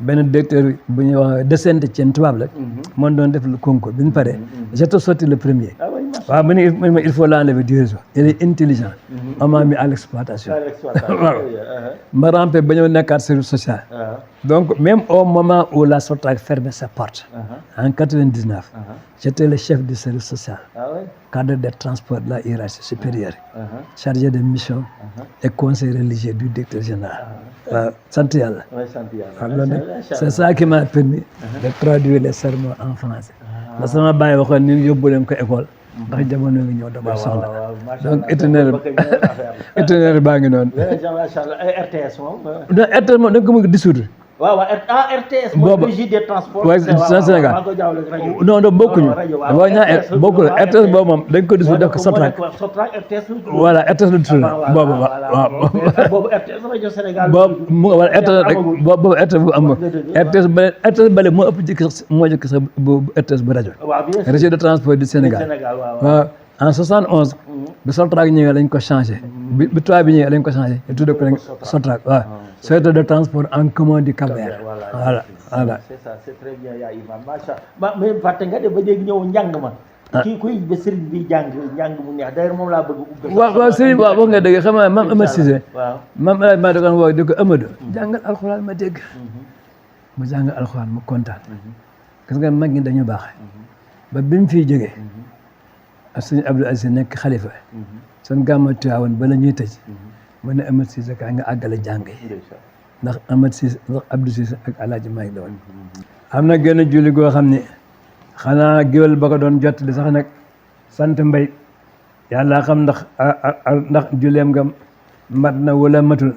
benn directeur bu ñuy wax de Saint-Étienne tubaab la. moo doon def le concours bi ñu paree. j'étais sorti le premier. waaw ma ne il faut l'enlever du réseau. il est intelligent. on m'a mis à l'exploitation. waaw ma rampé ba ñëw nekkaat service social. donc même au moment où la Sotrac fermait ses portes. en 99. j'étais le chef du service social. cadre des transports de la hiérarchie supérieure. chargé de mission. et conseiller religieux du directeur général. waaw sant yàlla. c'est ça qui m'a permis de traduire les sermons en français. ndax sama baay waxoon ni yóbbu leen ko école. ndax jamono ngi ñëw dama soxla. donc itinéraire baa ngi noonu.
RTS moom.
non RTS moom da nga ko mën a dissoudre.
RTS mooy régie des transports.
waaw Sénégal non bokkuñu. waaw ñaar bokkul RTS boobu moom dañ ko dissoudre def ko Sotrac. voilà RTS la tudd boobu waaw.
boobu RTS rajo Sénégal.
boobu wala RTS rek boobu RTS bu am RTS bële moo ëpp jëkk sax bu RTS bu rajo. régie de transport du Sénégal. waaw en 71. bi Sotrac ñëwee lañ ko changé. bi tubaab bi ñëwee lañ ko changé ñu tuddee ko Sotrac waaw. société de transport en commun du Cap-Vert. voilà.
c'est ça c'est très bien yaa imam macha allah mais fàtte nga de ba léegi ñëw njàng ma. kii kuy ba sëriñ bi njàng mu neex d'ailleurs moom laa bëgg ubbi.
waaw sëriñ waaw wax nga dëgg xam nga maam Amath Cissé. waaw maam El Hadj maa doon woo di ko Amadou. jàngal alxuraan ma dégg. mu jàngal alxuraan mu kontaan. gis nga mag ñi dañu baax. ba bi mu fiy jógee. ak sëñ Abdou Aziz nekk xalifa. seen gàmmu Tiwaawan ba la ñuy tëj. mu ne Amath Cissé ka nga àggale jàng yi. ndax Amath Cissé ndax Abdou Cissé ak El Hadj Malick la woon. am na genn julli goo xam ne xanaa géwél ba ko doon jot li sax nag sant mbay yàlla xam ndax julleem nga mat na wala matul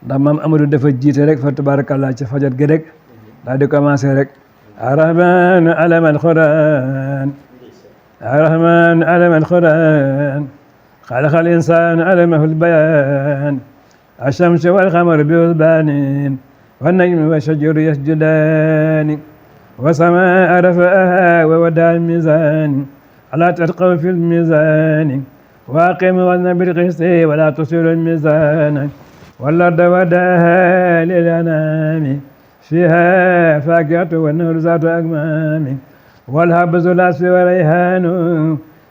ndax maam Amadou dafa jiite rek fa tabarakallah ci fajar gi rek daal di commencé rek arrahman alama alquran arrahman alama alquran xalaqa al insan alamahu albayan الشمس والقمر بحسبان والنجم والشجر يسجدان وسماء رفعها ووضع الميزان ألا تطغوا في الميزان وأقيموا الوزن بالقسط ولا تخسروا الميزان والأرض وحدها للأنام فيها فاكهة والنخل ذات أكمام والحب ذو العصف والريحان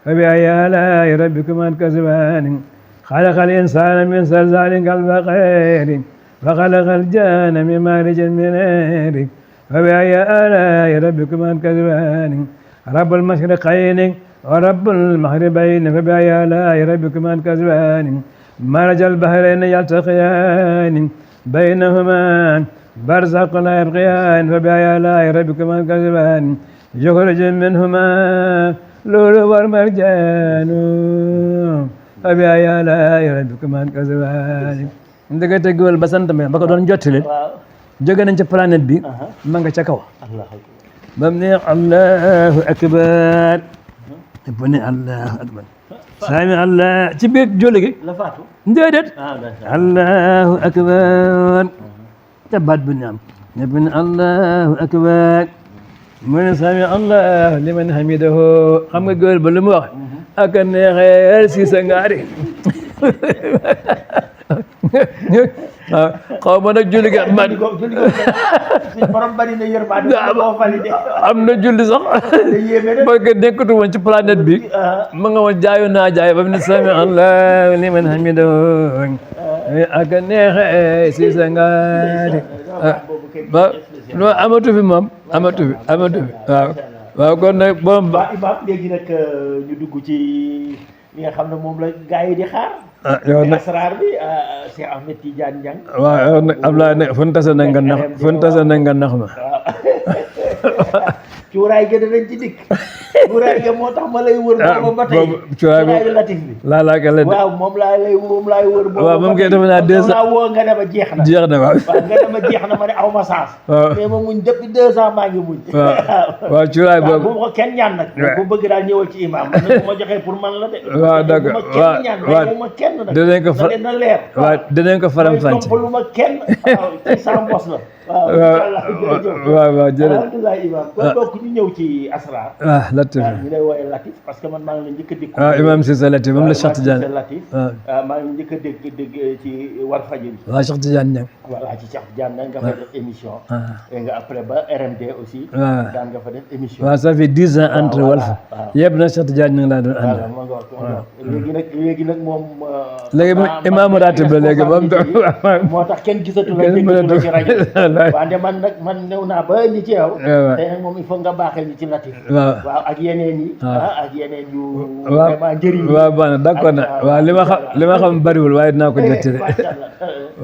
فبأي آلاء ربكما تكذبان خلق الإنسان من صلصال كالفخار وخلق الجان من مارج من نار فبأي آلاء ربكما تكذبان رب المشرقين ورب المغربين فبأي آلاء ربكما تكذبان مرج البحرين يلتقيان بينهما برزق لا يبغيان فبأي آلاء ربكما تكذبان يخرج منهما لؤلؤ والمرجان فبأي آلاء ربكما تكذبان ndekete géwél ba sant ba ko doon jottali jóge nañ ca planète bi ma nga ca kaw ba mu ne allahu akbar bu ne allahu akbar sami allah ci biir julli gi
la faatu
déedéet allahu akbar ca baat bu ne am ne bu ne allahu akbar mu ne sami allah liman hamidahu xam nga géwél ba lu mu wax ak a neexeel si sa ngaari xaw ma nag julli gi man
borom bari na yërmande moo validé
am na julli sax parce que nekkatu woon ci planète bi ma nga woon jaayu naa jaay ba mu ne sami allah liman hamidahu ak a neexe si sa ngaari ba non amatu fi moom amatu fi waaw waaw kon nag boom ba
imaam léegi nag ñu dugg ci li nga xam ne moom la gars yi di xaar
yow nag
asraar bi Cheikh Ahmed Tidiane Niang
waaw yow nag Abdoulaye nag fu ñu tase na nga nax fu ñu tase na nga nax ma
cuuraay gi danañ ci dikk cuuraay gi moo tax ma lay wër booba ba tey cuuraayu latif bi
laalaaka la
waaw moom laay wër booba
waaw moom kay defe naa deux ans
woo nga ne ma jeex na
jeex na waaw
nga ne ma jeex na ma ne aw ma saas mais ma muñ depuis 2 ans maa ngi muñ
waaw cuuraay boobu
bu ma ko kenn ñaan nag bu bëgg daal ñëwal ci imam man nag bu ma joxee pour man la de
waaw d'accord
waaw kenn ñaan mais ma kenn nag
dinañ ko fa
na leer
waaw dinañ ko faram fànce
lu ma kenn waaw ci sa mbos la
waaw jërëjëf
alhamdulilah imam kon donc ñu ñëw ci asrar
latif
ñu lay wooye latif parce que man maa ngi la njëkk a dégg
imam Cissé latif moom la Cheikh Tidiane
latif maa ngi njëkk a dégg ci Walfadjri
waaw Cheikh Tidiane Niang
voilà ci Cheikh Tidiane nga fa def émission et nga après ba RMD aussi daan nga fa def émission
waaw ça fait 10 ans entre Walf yëpp na Cheikh Tidiane Niang laa doon ànd
léegi nag moom
léegi imam ratib la léegi moom
moo tax kenn gisatu la déggatu ci rajo wante man ñëw naa ba ñi ci yow tey nag moom il faut nga baaxee ñi ci latif waaw ak yeneen yi ak yeneen yu vraiment njëriñ
waaw baax na d'accord na waaw li ma xam bariwul waaye dinaa ko jottali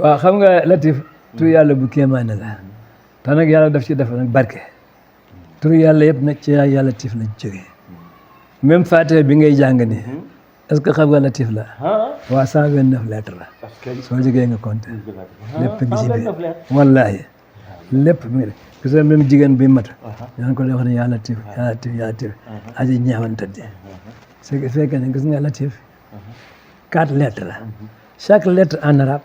waaw xam nga latif tur yàlla bu kéemaane la te nag yàlla daf ci def nag barke tur yàlla yëpp nag ci yàlla latif lañ jógee même Fatiha bi ngay jàng ni est-ce que xam nga latif la waaw 129 lettres la soo jógee nga compté lépp ngi ci biir wallaahi lépp mi ngi gis nga même jigéen bi mat ñaan ko lay wax ne yaa latif yaa latif yaa latif aji ñeewantadi c'est que fekkee ne gis nga latif 4 lettres la chaque lettre en arabe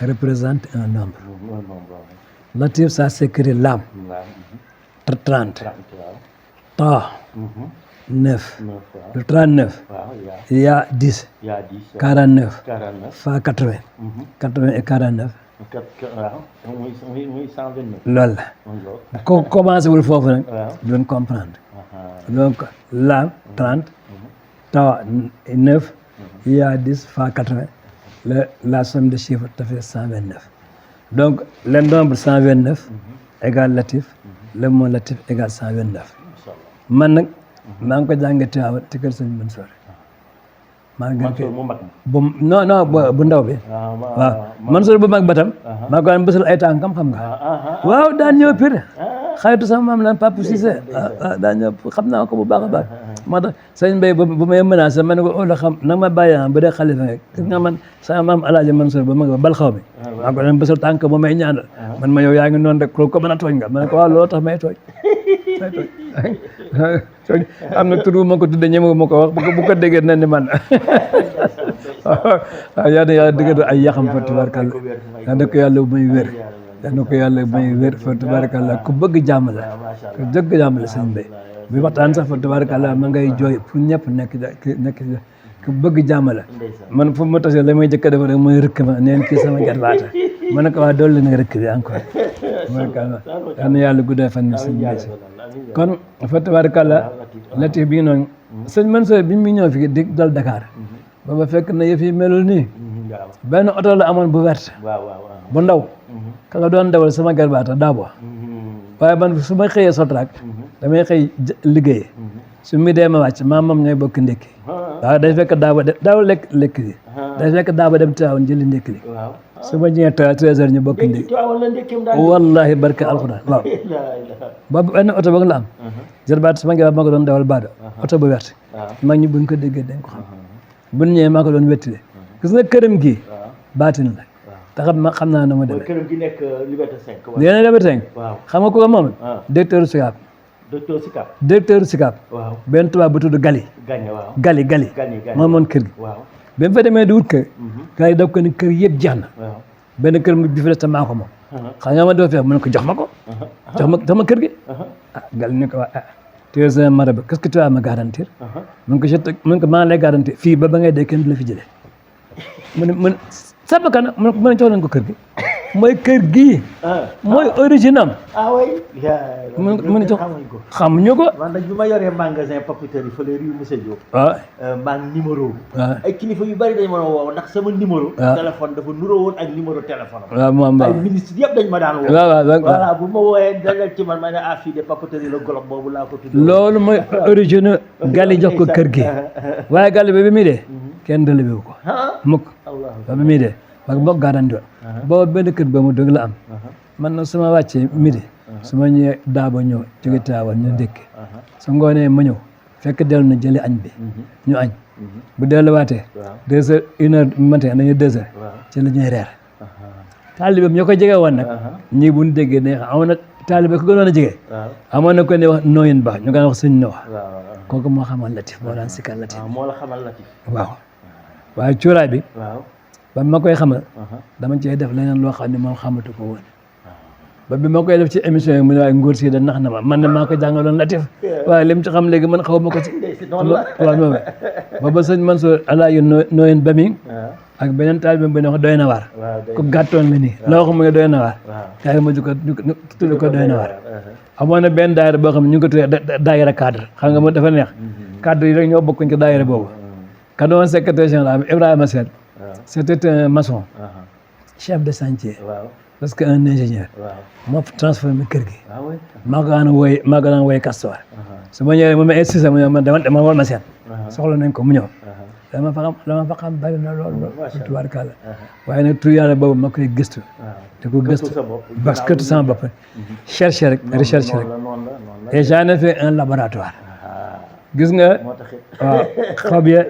représente un nombre latif ça s'écrit lam 30 ta 9 le 39 ya 10 49 fa 80 80 et 49
muy 129
loolu la ko commencé wul foofu nag doon comprendre donc lam 30 ta 9 ya 10 fa 80 la somme de chiffres te fait 129 donc le nombre 129 égale latif le mot latif égale 129 man nag maa ngi ko jàngee Tiwaawan ci kër sëñ Mansour maa ngi bu non bu ndaw bi waaw Mansour bu mag batam maa ko daan bësal ay tànkam xam nga waaw daan ñëw pire xaritu sama maam lan Papa Cissé daan ñëw xam naa ko bu baax a baax moo tax sëñ Mbaye bu may menacé ma ne ko la xam nag ma bàyyi bu dee xalifa rek gis nga man sama maam Alaaji Mansour ba mag ba bal xaw mi maa ko daan bësal tànk bu may ñaanal man ma yow yaa ngi noonu rek ko mën a tooñ nga ma ne ko waaw loolu tax may tooñ am na tur bu ma ko tuddee ñeme ma ko wax bu ko déggee na ni man waaw yaa na yàlla dëgg ay yaxam fa tabarakalla yaa na ko yàlla may wér yaa na ko yàlla may wér fa tabarakalla ku bëgg jàmm la ku bëgg jàmm la sëñ Mbaye bi waxtaan sax fa tabarakalla ma ngay jooy pour ñëpp nekk ku bëgg jàmm la
ndeysaan
man fu ma tasee la may jëkk a def rek mooy rëkk ma neen kii sama jarbaata ma ne ko waa dolli nga rëkk bi encore ma ne ko yal na yàlla guddal fan si kon fa tabarakallah Latif bi noonu sëñ Mansour bi mu ñëw fi di dal Dakar booba fekk na yëf yi melul nii benn oto la amoon bu verte bu ndaw ka nga doon dawal sama jarbaata daabo waaye man su ma xëyee Sotrac damay xëy liggéey su mi dee ma wàcc maa moom ñooy bokk ndékki waaw day fekk daaw lekk li day fekk daaba dem Tiwaawan jëli ndékki li su ma ñëwee 13 heures ñu bokk ndékki wallahi barke alxuraan waaw boobu benn oto ba nga la am jarbaat sama jarbaat maa ko doon dawal baado oto bu wert mag ñi buñ ko déggee dañ ko xam buñ ñëwee maa ko doon wettile gis nga këram gi baatin la te xam naa na ma demee
këram gi nekk Liberté 5
yéen Liberté 5 xam nga ko ko moom directeur SICAP directeur SICAP benn tubaab bu tudd Gali moom moon kër gi ba mu fa demee di wut kër gars yi daf ko ni kër yëpp jeex na benn kër bi fi des te maa ko moom xam nga ma doo feex mu ne ko jox ma kër gi Gali ni ko waa tu es un marabout qu'est-ce que tu vas me garantir mu ne ko maa lay garantir fii ba ngay dee kenn du la fi jëlee mu ne sabakana mu ne jox leen ko kër gi mooy kër gii mooy original mu ne jox xamuñu ko
man nag bi ma yoree magasin papeterie fële rue Monsieur Diop maa ngi numéro ay kilifa yu bari dañ ma woo ndax sama numéro téléphone dafa nuroo woon ak numéro téléphone
waaw moom
ay ministre yëpp dañ ma daan woo voilà bu ma wooyee dalal ci man ma ne fii de papeterie la golob boobu laa ko tudd
loolu mooy original Gali jox ko kër gi waaye Gali bi muy dee kenn delebewu ko mukk ba bi muy dee parce que boo garanti woon boobu benn kër ba mu dëgg la am man nag su ma wàccee midi su ma ñëwee daaba ñëw jóge Tiwaawan ñu ndékki su ngoonee ma ñëw fekk dellu na jëli añ bi ñu añ bu delluwaatee 2 heures 1 heure matin nañu 2 heures ci la ñuy reer taalibe ñoo ko jege woon nag ñii bu ñu déggee ne amoon na taalibe ko gënoon a jege amoon na ko ne wax nooyin ba ñu gën a wax sëñ no wax kooku moo xamal Latif moo daan sikkal Latif
moo la xamal Latif
waaw waaye cuuraay bi ba ma koy xamal dama cee def leneen loo xam ne moom xamatu ko woon ba bi ma koy def ci émission yi mu ne waaye ngóor si da nax na ma man de maa ko jàngaloon Latif waaye li mu ci xam léegi man xaw ma ko ci waaw moom booba sëñ Mansour alaayu nooyin ba mi ak beneen taal bi bu ne wax doy na waar ku gàttoon la nii la wax mu ne doy na waar kaa yi ma ju ko tudd ko doy na waar amoon na benn daayira boo xam ne ñu ngi ko tuddee daayira cadre xam nga mo dafa neex cadre yi rek ñoo bokkuñ ci daayira boobu ka doon secrétaire général Ibrahima Sène c'était un maçon chef de chantier parce que un ingénieur moo transformé kër gi maa ko daan woy Castor su ma ñëwee ma insisté mu ñëw dama wol ma seen soxla nañ ko mu ñëw dama fa xam bari na lool tubaarkàlla waaye nag tur yàlla boobu ma koy gëstu di ko gëstu parce que sama bopp chercher rek recherche rek et j'en ai fait un laboratoire gis nga waaw xob ya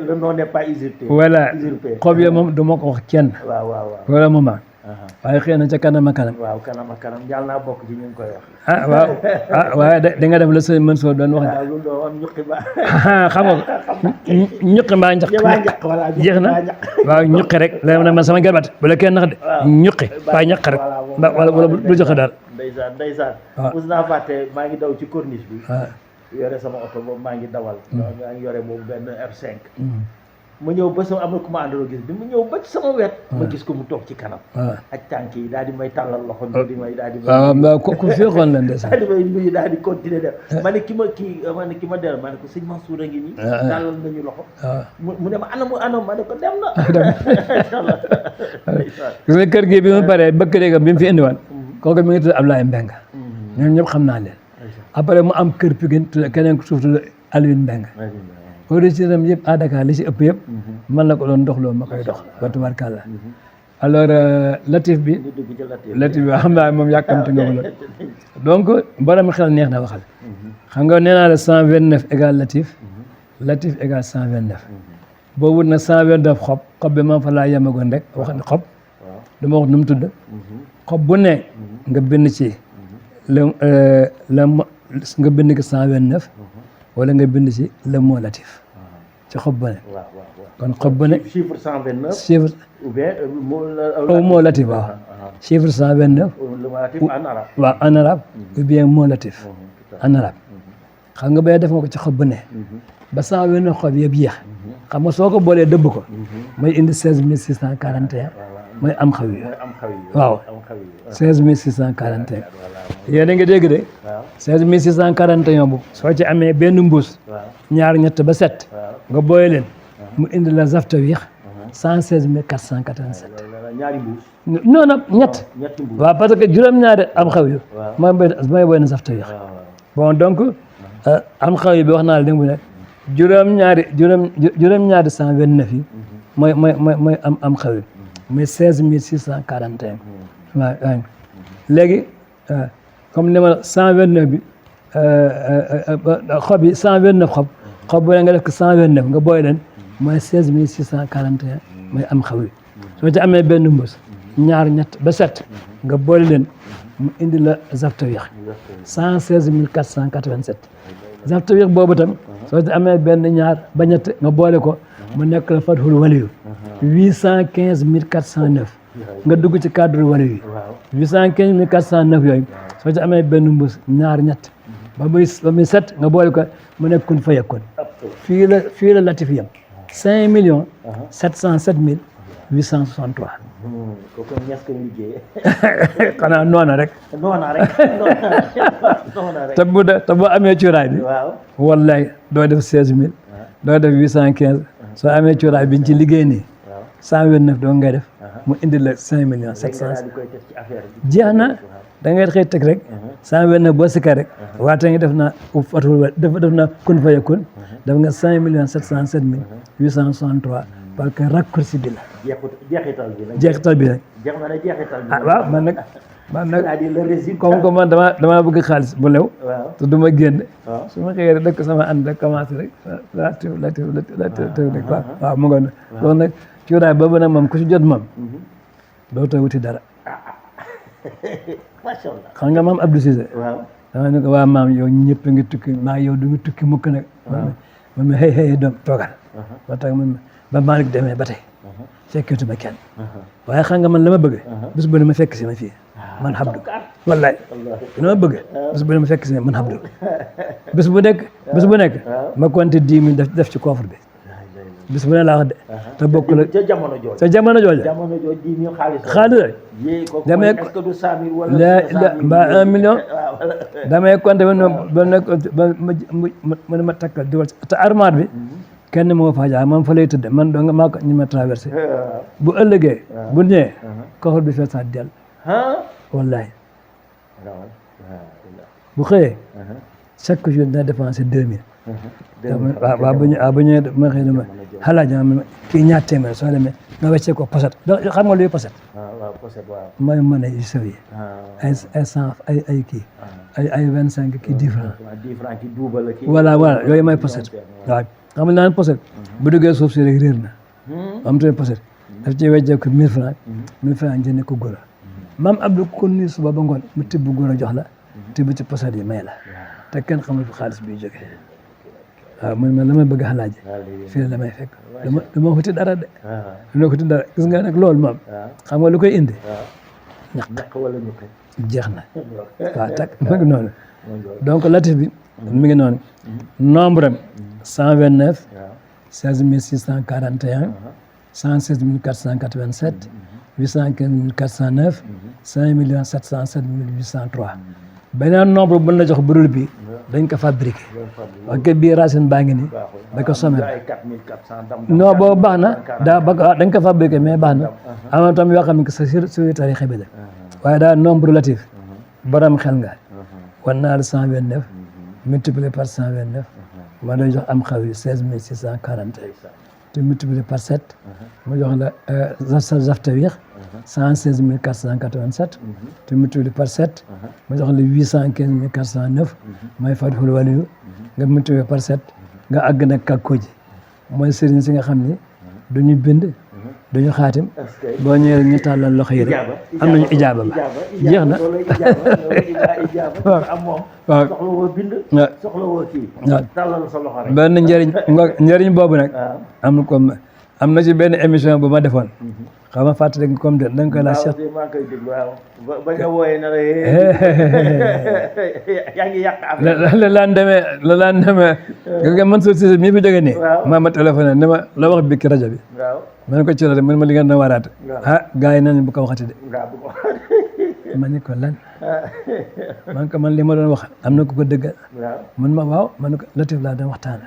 voilà xob ya moom du ma ko wax kenn wala moment waaye xëy na ca kanam a kanam
yàlla naa bokk ci ñu ngi koy wax
waaye da nga def la sëñ Mansour doon wax xam nga ñuqi mbaa njaq jeex na waaw ñuqi rek la man sama garbat bu la kenn nax de ñuqi waaye ñaq rek wala lu joxe daal
ndeysaan mos naa fàtte maa ngi daw ci corniche bi yore sama oto boobu maa ngi dawal maa ngi yore boobu benn R5 ma ñëw ba sama am na ku ma àndaloo gis bi mu ñëw ba ci sama wet ma gis ko mu toog ci kanam ak tànk yi daal di may tàllal loxo di may
waaw ku féexoon la ndeysaan
daal di may nuyu daal di continuer def ma ne ki ma del ma ne ko sëñ Mansour a ngi nii tàllal nañu loxo mu ne ma anam ma ne ko dem na
gis nga kër gi bi mu paree bëkk déegam bi mu fi indiwoon kooku mi ngi tudd Ablaye Mbengue ñoom ñëpp xam naa leen après mu am kër Pikine tudd keneen suuf tudd Alioune Mbengue origine yëpp à Dakar li si ëpp yëpp man la ko doon doxloo ma koy dox ba tubarkàlla alors Latif bi xam naa moom yàkkamti nga ko lool donc borom xel neex na waxal xam nga nee naa la 129 égale Latif égale 129 boo wut na 129 xob bi ma fa laa yemagoon rek wax ne xob dama wax nu mu tudd xob bu ne nga bind ci nga bind ko 129 wala nga bind ci le mot Latif ci xob bu ne kon xob bu ne
chiffre 129
chiffre
ou bien
mot Latif waaw chiffre 129 waaw en arabe ou bien mot Latif en arabe xam nga bay def nga ko ci xob bu ne ba 129 xob yëpp jeex xam nga soo ko boolee dëbb ko mooy indi 16641 mooy am xaw yi waaw 16641 yéen a ngi dégg de 16641 bu soo ci amee benn mbuus ñaar ñett ba 7 nga booye leen mu indi la Zaftawiix 116487
ñaari mbuus
non non ñett waaw parce que juróom-ñaari am xaw yu mooy booy na Zaftawiix bon donc am xaw yi bi wax naa la dégg bu ne juróom-ñaari 129 yi mooy am xaw yi muy 16641 waaw léegi comme ni ma 129 bi xob yi 129 xob bu ne nga def ko 129 nga booy leen mooy 16641 mooy am xaw yi soo ci amee benn mbës ñaar ñett ba 7 nga boole leen mu indi la Zaftawiix 116487 Zaftawiix boobu tam soo ci amee benn ñaar ba ñett nga boole ko mu nekk la Fathul Waliyu 815409 nga dugg ci cadre waliyu 815409 yooyu soo ci amee benn mbës ñaar ñett ba muy 7 nga boole ko mu nekk kun fayakun fii la latif yam 5 707
kooku ñes ko liggéey
xanaa noona rek
noona rek
te boo amee cuuraay bi wallaay doo def 16000 doo def 815 soo amee cuuraay biñ ci liggéey nii 129 doo ngay def mu indi la 5 jeex na da ngay xëy teg rek 129 boo sikka rek waate ngi def na fatul def na kun fayakun def nga 5 707 863 parce que raccourci bi la jeexital bi rek waaw man nag comme que man damaa bëgg xaalis bu lew te du ma génn su ma xëyee rek dëkk sama ànd rek commencé rek latif rek waaw mu ngoon loolu nag cuuraay boobu nag moom ku ci jot moom dootoo wuti dara xam nga maam Abdou Cissé dama ne ko waa maam yow ñëpp ngi tukki maa yow du ngi tukki mukk nag man ma xëy doom toogal ba tax man ba Malick demee ba tey fekketuma kenn waaye xam nga man la ma bëgg bis bu ne ma fekk si ma fii man Abdou wallaay la ma bëgg bis bu ne ma fekk si man Abdou bis bu nekk ma compté 10 000 def ci coffre bi bis bu ne laa wax de te bokk la ca jamono jooju
10 000
xaalis rek damay mbaa 1 million damay compté ba ma takkal diwal te armoire bi kenn moo fa jaar man fa lay tëdd man doo nga maa ko ñu ma traversé bu ëllëgee bu ñëwee coffre bi fees naa del wallahi bu xëyee chaque jour dina dépensé 2000 waaw bu ñëwee ma xëy na ma xalaat ma kii ñaar téeméer soo demee nga weccee ko poset xam nga luy poset mooy mën a sew yi ay 100 ay kii ay 25 kii 10 francs voilà yooyu mooy poset waaw xam nga naan poset bu duggee suuf si rek réer na am te poset daf ci weccee ko 1000 francs 1000 francs jënd ko góor maam Abdou kon nii suba ba ngoon mu tibb góor a jox la tibb ci poset yi may la te kenn xamul fi xaalis biy jógee waaw man la may bëgg a xalaaje fii la may fekk dama xuti dara de dama xuti dara gis nga nag loolu moom xam nga lu koy indi ñaq
wala ñu
jeex na waaw tak ma ngi noonu donc latif bi mi ngi noonu nombre am 129 16641 116487 815409 5 707 beneen nombre bu la jox budul bi dañ ko fabriqué parce que bii racine baa ngi nii da ko somme non boobu baax na dañ ko fabriqué mais baax na en même temps yoo xam ne que sur tarixa bi la waaye daal nombre relatif borom xel nga wan naa la 129 multiplié par 129 ma lay jox am xaw yi 16640 te multiplié par 7 ma jox la Zaftawiix 116487 te multiplié par 7 ma jox la 815409 mooy Fathul Waliyu nga multiplié par 7 nga àgg nag Kakkoji mooy sëriñ si nga xam ni duñu bind duñu xaatim boo ñëwee ñu tàllal loxo yi rek am nañu ijaaba ba jeex na waaw benn njëriñ boobu nag am na ci benn émission bu ma defoon xaw ma fàttali comme de da nga koy laaj Cheikh.
maa ngi koy déglu waaw ba nga wooyee na la yaa ngi yàq affaire
la laan demee gis nga Mansour Cissé mii fi jógee nii maa ma téléphoné ne ma la wax bi ki rajo bi
waaw
ma ne ko ci rajo man ma li ngeen doon waaraate gars yi nañ bu ko waxati de ma ne ko lan man ko man li ma doon wax am na ku ko dëggal man ma waaw man ko Latif laa doon waxtaana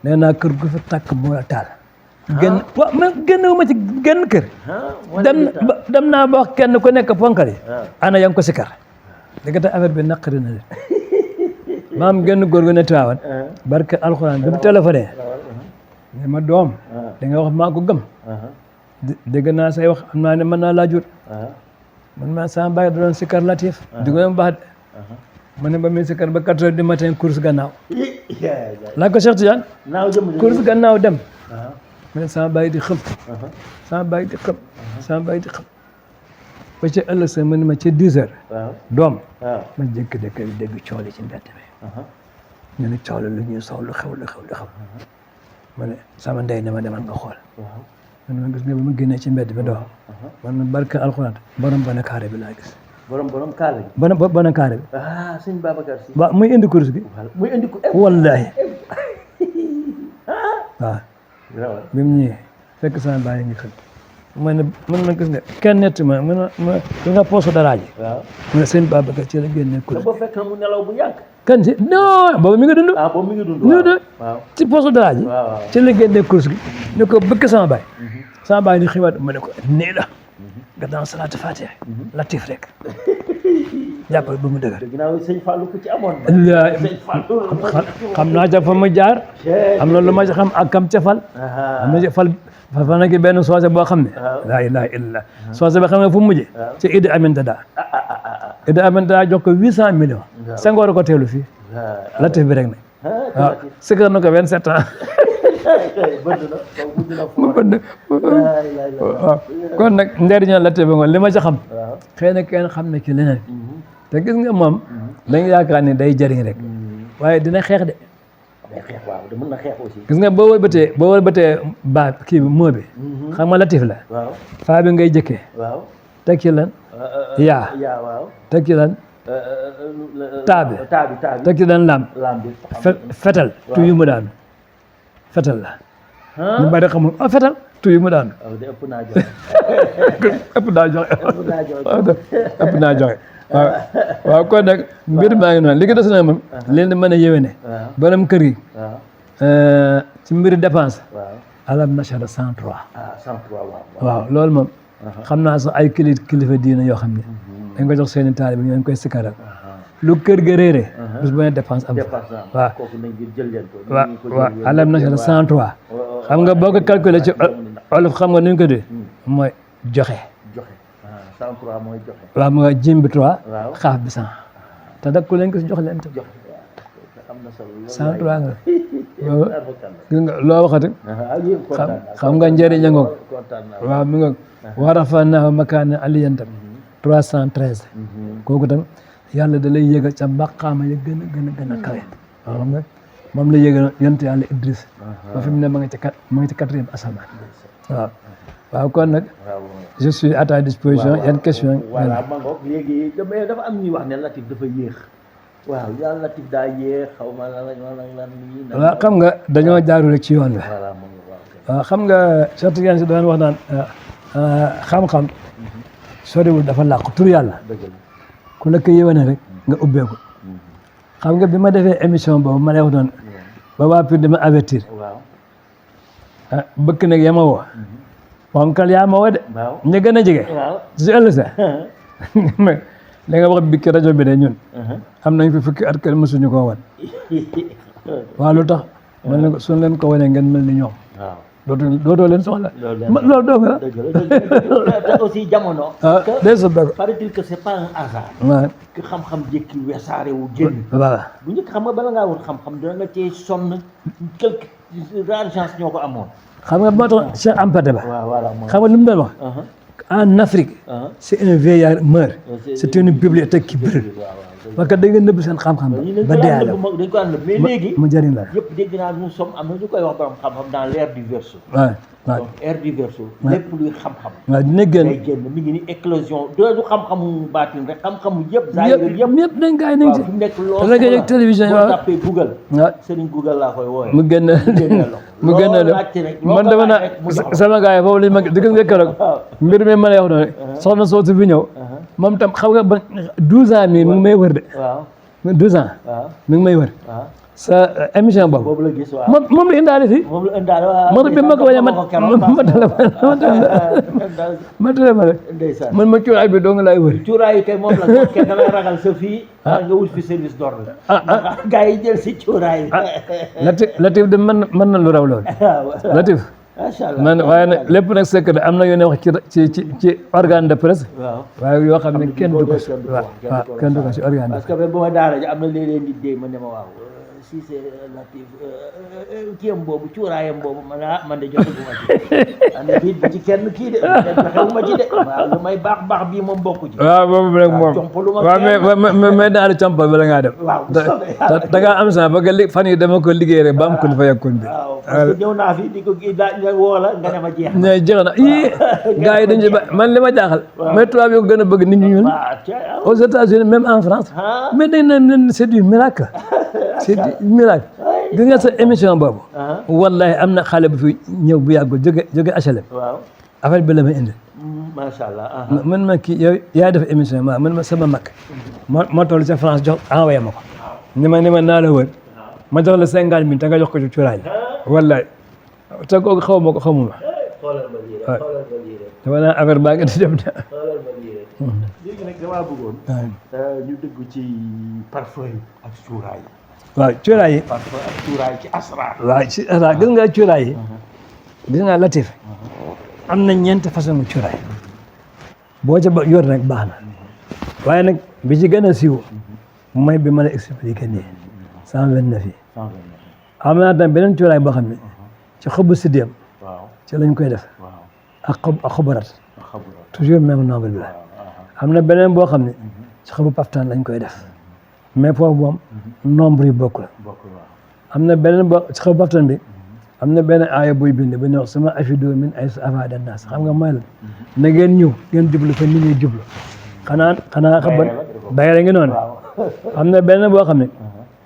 nee naa kër gu fi tàkk moo la taal génn waaw man génnewuma ci génn kër dem naa ba wax kenn ku nekk ponkal yi ana yaa ngi ko sikar dëgg te affaire bi naqari na de maam génn góor gu ne Tiwaawan barke alxuraan bi mu téléphoné ne ma doom da nga wax maa ko gëm dégg naa say wax am naa ne mën naa laa jur man maa sama baay da doon sikar Latif di ko baax de ma ne ba muy sikar ba 4 heures du matin course gannaaw laa ko Cheikh Tidiane course gannaaw dem ma ne sama baay di xëm sama baay di xëm sama baay di xëm ba ca ëllëg sa ma ne ma ca 10 heures doom ma jékk dëkk bi dégg cooli ci mbedd bi ñu ne cooli lu ñuy sow lu xew ma ne sama ndey ne ma demal nga xool man ma gis nga ba ma génnee ci mbedd bi doo man ma barke alxuraan borom bana kaare bi laa gis
borom kaare bi
bana kaare bi
sëñ Babacar Si
waaw muy indi course bi
muy indi ko
wallaahi waaw bi mu ñëwee fekk sama baay ngi xëy ma ne man ma gis nga kenn nett ma gis nga poosu dara ji mu ne sëñ Babacar ci la génnee course
ba fekk na mu nelaw bu yàgg
kan si non boobu mi ngi dund
boobu mi ngi dund
waaw ci poosu dara ji ci la génnee course gi ne ko bëgg sama baay ni xibaat ma ne ko nii la nga daan salaatu Fatiha Latif rek jàppal ba mu dëgër
ginnaaw sëñ Fallou ku ci amoon
xam naa ca fa mu jaar am na lu ma ci xam ak kam ca fal am na ci fal nag benn soose boo xam ne laa ilaha illallah soose ba xam ne fu mu mujjee ci Idi Aminta daa Idi Aminta jox ko 800 millions Senghor ko teelu fii Latif bi rek nag waaw sikar na ko 27 ans kon nag njëriñal Latif bi ngoon li ma ci xam xëy na kenn xam ne ci leneen te gis nga moom dañu yaakaar ne day jëriñ rek waaye dina xeex de
mën na xeex aussi
gis nga boo wëlbatee baa kii bi moo bi xam nga Latif la faa bi ngay jëkkee teg ci lan yaa teg ci lan taabi teg ci lan lam fetal tu yu mu daanu fetal la ñu bari xamul fetal tu yu mu daanu ëpp naa joxe waaw kon nag mbir maa ngi noonu li ko des na moom leen mën a yéwéne borom kër gi ci mbiri dépense alam nachara 103 waaw loolu moom xam naa sax ay kilifa diina yoo xam ne dañ ko jox seeni taalibe ñoo koy sikaral lu kër ga réeré bis bu ne dépense am waaw alam nachara 103 xam nga boo ko calculé ci olof xam nga nu ñu ko dee mooy joxe waaw mu nga jim bi 3 xaaf bi 100 te nag ku leen ko jox leen te 103 nga gis nga loo waxati xam nga njëriñ a ngoog waaw mi ngoog wa rafa'naahu makaanan aliyyan tam 313 kooku tam yàlla da lay yégal ca maqaama ya gën a kawe waaw xam nga moom la yégal yonent yàlla Idris ba fi mu ne ma nga ci 4e asamaan waaw kon nag je suis à ta disposition yan question
voilà ma ngoog léegi dafa am ñuy wax ne Latif dafa yéex waaw yàlla Latif daa yéex xaw ma lan
waaw xam nga dañoo jaaru rek ci yoon wi waaw xam nga Cheikh Tidiane si doon wax naan xam-xam soriwul dafa làqu tur yàlla ku la ko yéwéne rek nga ubbeeku xam nga bi ma defee émission boobu ma lay wax doon ba waa Pire di ma avertir bëkk nag ya ma woo ponkal yaa ma woo de ñu gën a jege si ëllëg sa da nga wax bikki rajo bi de ñun am nañ fi fukki at kenn mësuñu koo wan waaw lu tax man ne suñ leen ko wanee ngeen mel ni ñoom dootoo leen soxla loolu doo nga
aussi jamono
day sa bëgg
paraît-il que c'est pas un hasard
waaw
que xam-xam jékki wesaare wu génn
voilà
bu njëkk xam nga bala ngaa wut xam-xam dina nga cee sonn quelques rares gens ñoo ko amoon
xam nga moo tax Cheikh Ampate Ba xam nga lu mu doon wax en Afrique c'est un vieillard meurt c'est une bibliothèque qui brûle parce que da ngeen nëbb seen xam-xam ba deeyaale
dañ ko ànd mais léegi
mu jëriñ la
yëpp dégg naa nous sommes am na ñu koy wax borom xam-xam dans l'ère du verseau
waaw waaw
donc ère du verseau lépp luy xam-xam
waaw dina génn
day génn mi ngi ni éclosion du xamu baatin rek xam-xamu yëpp zahir
yëpp dañ gaay nañ ci
fi mu nekk loolu
rajo yeeg télévision
boo tapé Google
waaw
Serigne Google laa koy wooye
mu génn mu génn man dama naa sama gars yi foofu lañ ma di gis nga keroog mbir mi ma lay wax noonu soxna soosu fi ñëw moom tam xam nga ba 12 ans mi ngi may wër de
waaw
12 ans mi ngi may wër sa émission boobu
la gis waaw
moom la indaale fii
moom la indaale waaw
moo tax bi ma ko waxee ma téléphone rek man ma cuuraay bi doo nga laay wër
cuuraay yi kay moom la ko kenn damay ragal sa fii nga wut fi service d'ordre gars yi jël si cuuraay yi
Latif de mën na lu raw loolu Latif
macha allah
man waaye nag lépp nag sekk de am na yoo ne wax ci organe de presse waaye yoo xam ne kenn du ko si waaw kenn du ko si organe de presse
parce que bu ma daara ji am na léeg-léeg nit dee ma ne ma waaw si c'est Latif kiyam boobu cuuraayam boobu man de jotaguma ci ane bi ci kenn kii de joxewuma ci de waaw lu may baax bii moom bokku ci
waaw boobu rek moom waaw mais daal di compal bala ngaa dem
waaw
da ngaa am sa ba nga fan yi dama ko liggéey rek ba am ko fa yàkkoon bi
waaw parce que ñëw naa fi di ko woo la nga ne ma jeex
na jeex na gars yi dañ ci ba man li ma jaaxal mais tubaab yi ko gën a bëgg nit ñi ñun aux États-Unis même en France mais dañ ne c'est du miracle c'est du miracle gis nga sa émission boobu wallahi am na xale bu fi ñëw bu yàggul jóge HLM
waaw
affaire bi la may indi
macha allah
man ma kii yow yaa def émission ma man ma sama mag moo toll ca France jox envoyé ma ko ni ma naa la wër ma jox la 50 000 te nga jox ko ci cuuraay wallahi te kooku xamuma waaw dama naa affaire baa nga di dem de
léegi nag damaa bëggoon ñu dégg ci parfum yi ak cuuraay yi
waaw cuuraay yi
parfum ak cuuraay ci asrar
waaw ci asrar gis nga cuuraay yi gis nga Latif am na ñeenti façon cuuraay boo ca yor nag baax na waaye nag bi ci gën a siiw mooy bi ma la expliqué nii 129 yi am naa tam beneen cuuraay boo xam ne ci xobu siddéem ci lañ koy def ak xobarat toujours même nombre bi la am na beneen boo xam ne ci xobu paftaan lañ koy def mais foofu moom nombre yi bokkul am na beneen boo ci xobu paftaan bi am na benn aaya buy bind bu ñuy wax sama afido min ay sa afada nas xam nga mooy la na ngeen ñëw ngeen jublu fa nit ñuy jublu xanaa xam bayre ngi noonu am na benn boo xam ne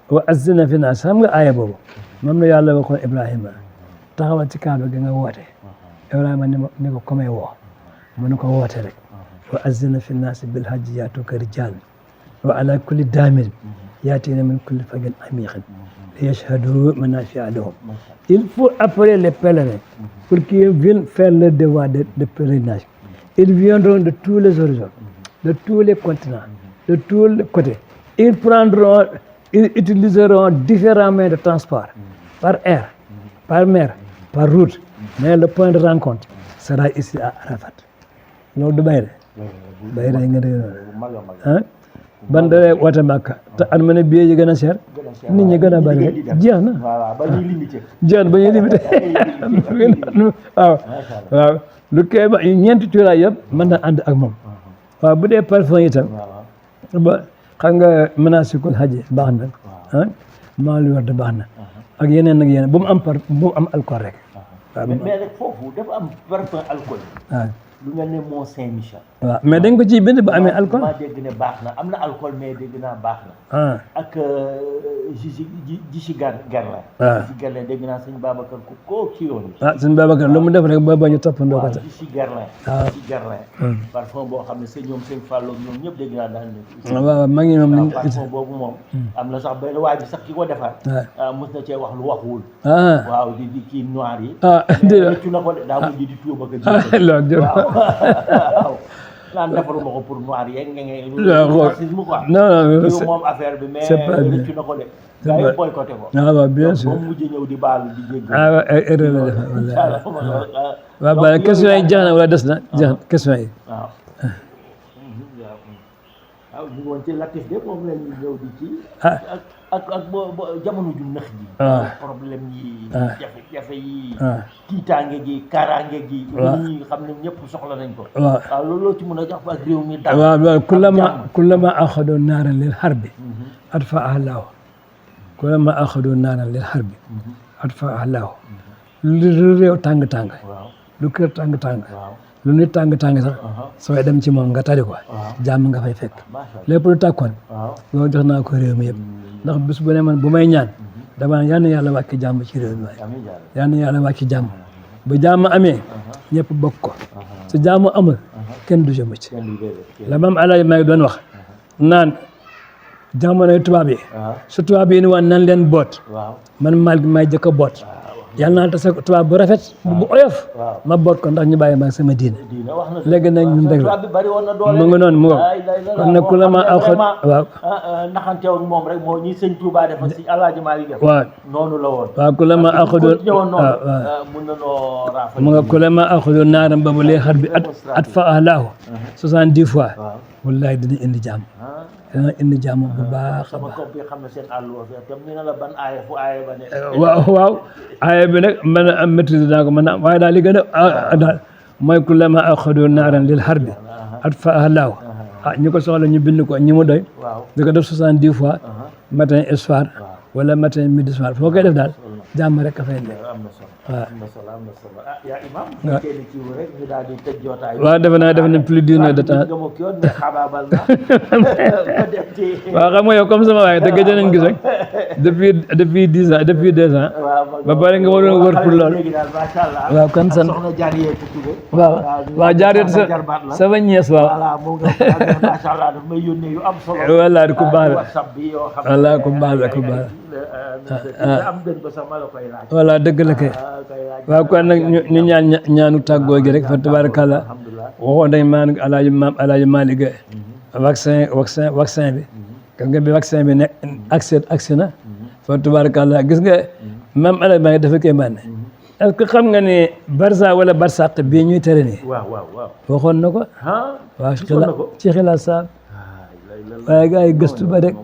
wa azzina fi naas xam nga aaya boobu moom la yàlla waxoon Ibrahima taxawal ci kaaba gi nga woote Ibrahima ne ko komay woo mu ne ko woote rek wa azzina fi naas bil hajji yaatuka rijaal wa ala kulli daamir yaatiina min kulli fajjin amiiqin li yashhadu manaafi'a lahum il faut appeler les pèlerins pour qu'ils viennent faire leur devoir de pèlerinage. Ils viendront de tous les horizons, de tous les continents, de tous les côtés. Ils utiliseront différents moyens de transport, par air, par mer, par route. Mais le point de rencontre sera ici à Arafat. loolu du bayre bayre nga dégg noonu ban daree woote Makka te at ma ne billet yi gën a cher nit ñi gën a bari rek jeex na jeex na ba ñuy limité waaw lu kee ba ñeenti cuuraay yëpp mën na ànd ak moom waaw bu dee parfum itam ba xam nga manasikul hajji baax na maa lu war de baax na ak yeneen bu mu am alcool rek waaw
mais nag foofu dafa am parfum alcool
waaw
lu mel ne Mont Saint-Michel.
waaw mais dañ ko ciy bind ba amee alcool.
maa dégg ne baax na am na alcool mais dégg naa baax na. ak Jici Garlin.
waaw
Jici Garlin dégg naa sëñ Babacar ko kii yoon.
sëñ Babacar lu mu def rek ba ñu toppandoo ko.
waaw Jici Garlin.
waaw
Jici Garlin. parfum boo xam ne ñoom sëñ Fallou ñoom ñëpp dégg naa daan nañ.
waaw maa ngi moom
parfum boobu moom. am na sax benn waa ji sax ki ko defar. mos na cee wax lu waxuwul. waaw di kii noir yi.
dëgg
la ko de daa mujj di tuub ak waaw naan defaruma ko pour noir yeeg racisme quoi non moom affaire bi mais rëccu na ko de gars yi boycotté ko
waaw bien sûr
moom mujj ñëw di baalu di jégg
erreur la def waaw ba question yi jeex na wala des na jeex question yi
waaw waaw ñu woon ci Latif de moom lañ ñëw di ci ak jamono ju nëx ji problème yi jafe-jafe yi tiitaange gi kaaraange gi ñi xam ne ñëpp soxla nañ ko waaw looloo ci mën a jox ak réew mi dal
waaw kullama axadoo naaran lil harbi atfa'aha Allahu kullama axadoo naaran lil harbi atfa'aha Allahu lu réew tàng-tàng lu kër tàng-tàng lu nit tàng-tàng sax sooy dem ci moom nga tari ko jàmm nga fay fekk lépp lu tàkkoon loolu jox naa ko réew mi yëpp ndax bis bu ne man bu may ñaan dama yal na yàlla wàcc jàmm ci réew mi waay yal na yàlla wàcc jàmm bu jàmm amee ñëpp bokk ko su jàmm amul kenn du jëm ci la maam Alaaji maa ngi doon wax naan jamonoy tubaab yi su tubaab yi ni woon nan leen boot man mal gi may jëkk a boot yàlla naa tase tubaab bu rafet bu oyof ma boot ko ndax ñu bàyyi ma sama diine léegi nag ñun rek la mu ngi noonu mu wax kon nag ku la ma aw waaw
naxanteew ak moom rek moo ñi sëñ Touba defa si Alaaji Maalik def
waaw
noonu la woon
waaw ku la ma axudoon
waaw mun na noo raafal
mu nga ku la ma axudoon naaram ba bu lee xar bi at fa alaahu 70 fois wallahi dina indi jàmm dana indi jàmm bu baax
sama kopp bi xam ne seen àll wa tam ñu ne la ban aaya fu aaya ba ne
waaw aaya bi nag mën a am maîtrise naa ko mën a waaye daal li gën a daal mooy kullama axadu naaran lil harbi atfa'aha Allahu ñu ko soxla ñu bind ko ñi mu doy di ko def 70 fois matin et soir wala matin midi soir foo koy def daal jàmm rek a fay nekk waaw
yaa imam rek ñu daal di tëj jotaay
waaw defe naa plus d'une heure de temps waaw xam nga yow comme sama waaye te gëj nañ gis rek depuis 10 ans depuis 2 ans ba pare nga waroon wër pour loolu waaw kon sant waaw jaaree sama ñees waaw walla ku baax la walla ku baax la ku baax voilà dëgg la kay waaw kon nag ñu ñaan ñaanu tàggoo gi rek fa tabarakallah waxoon nañ maam Alaaji Maalik vaccin bi gis nga bi vaccin bi ne accès na fa tabarakallah gis nga maam Alaaji Maalik dafa koy mànne est-ce que xam nga ne barsa wala barsaq bii ñuy tere nii waxoon na ko waaw ci xilaat saab waaye gars yi gëstu ba rek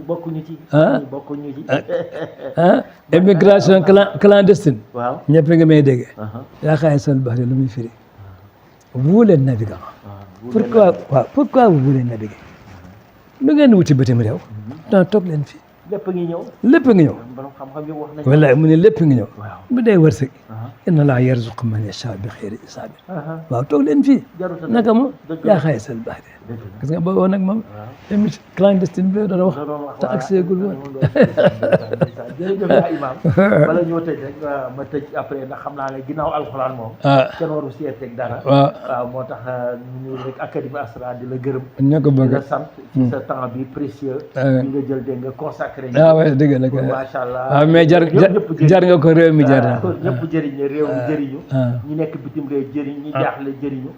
bokkuñu ci
immigration clandestine ñëpp nga may dégg yaa xaay sal bahri lu muy firi vous les navigants pourquoi vous voulez naviguer lu ngeen wuti bitim réew non toog leen fii
lépp ngi ñëw
wallahi mu ne lépp ngi ñëw bu dee wërsëg inna laa yarzuqu man yashaa bi xayri hisaabin waaw toog leen fii naka moom yaa xaay sal bahri gis nga boobu nag moom émission clandestine bi doon wax te accès gul woon
jërëjëf yaa imam bala ñoo tëj rek ma tëj après ndax xam naa ne ginnaaw alxuraan moom kenn waru see teg dara waaw moo tax ñu rek Académie Asrar di la gërëm
ñoo ko bëgg
di la sant ci sa temps bi précieux bi nga jël dégg nga consacré
waaw dëgg la
macha allah
waaw mais jar nga ko réew mi jar na
ñëpp jëriñ réew mi jëriñu ñi nekk bitim réew jëriñ ñi jaaxle jëriñu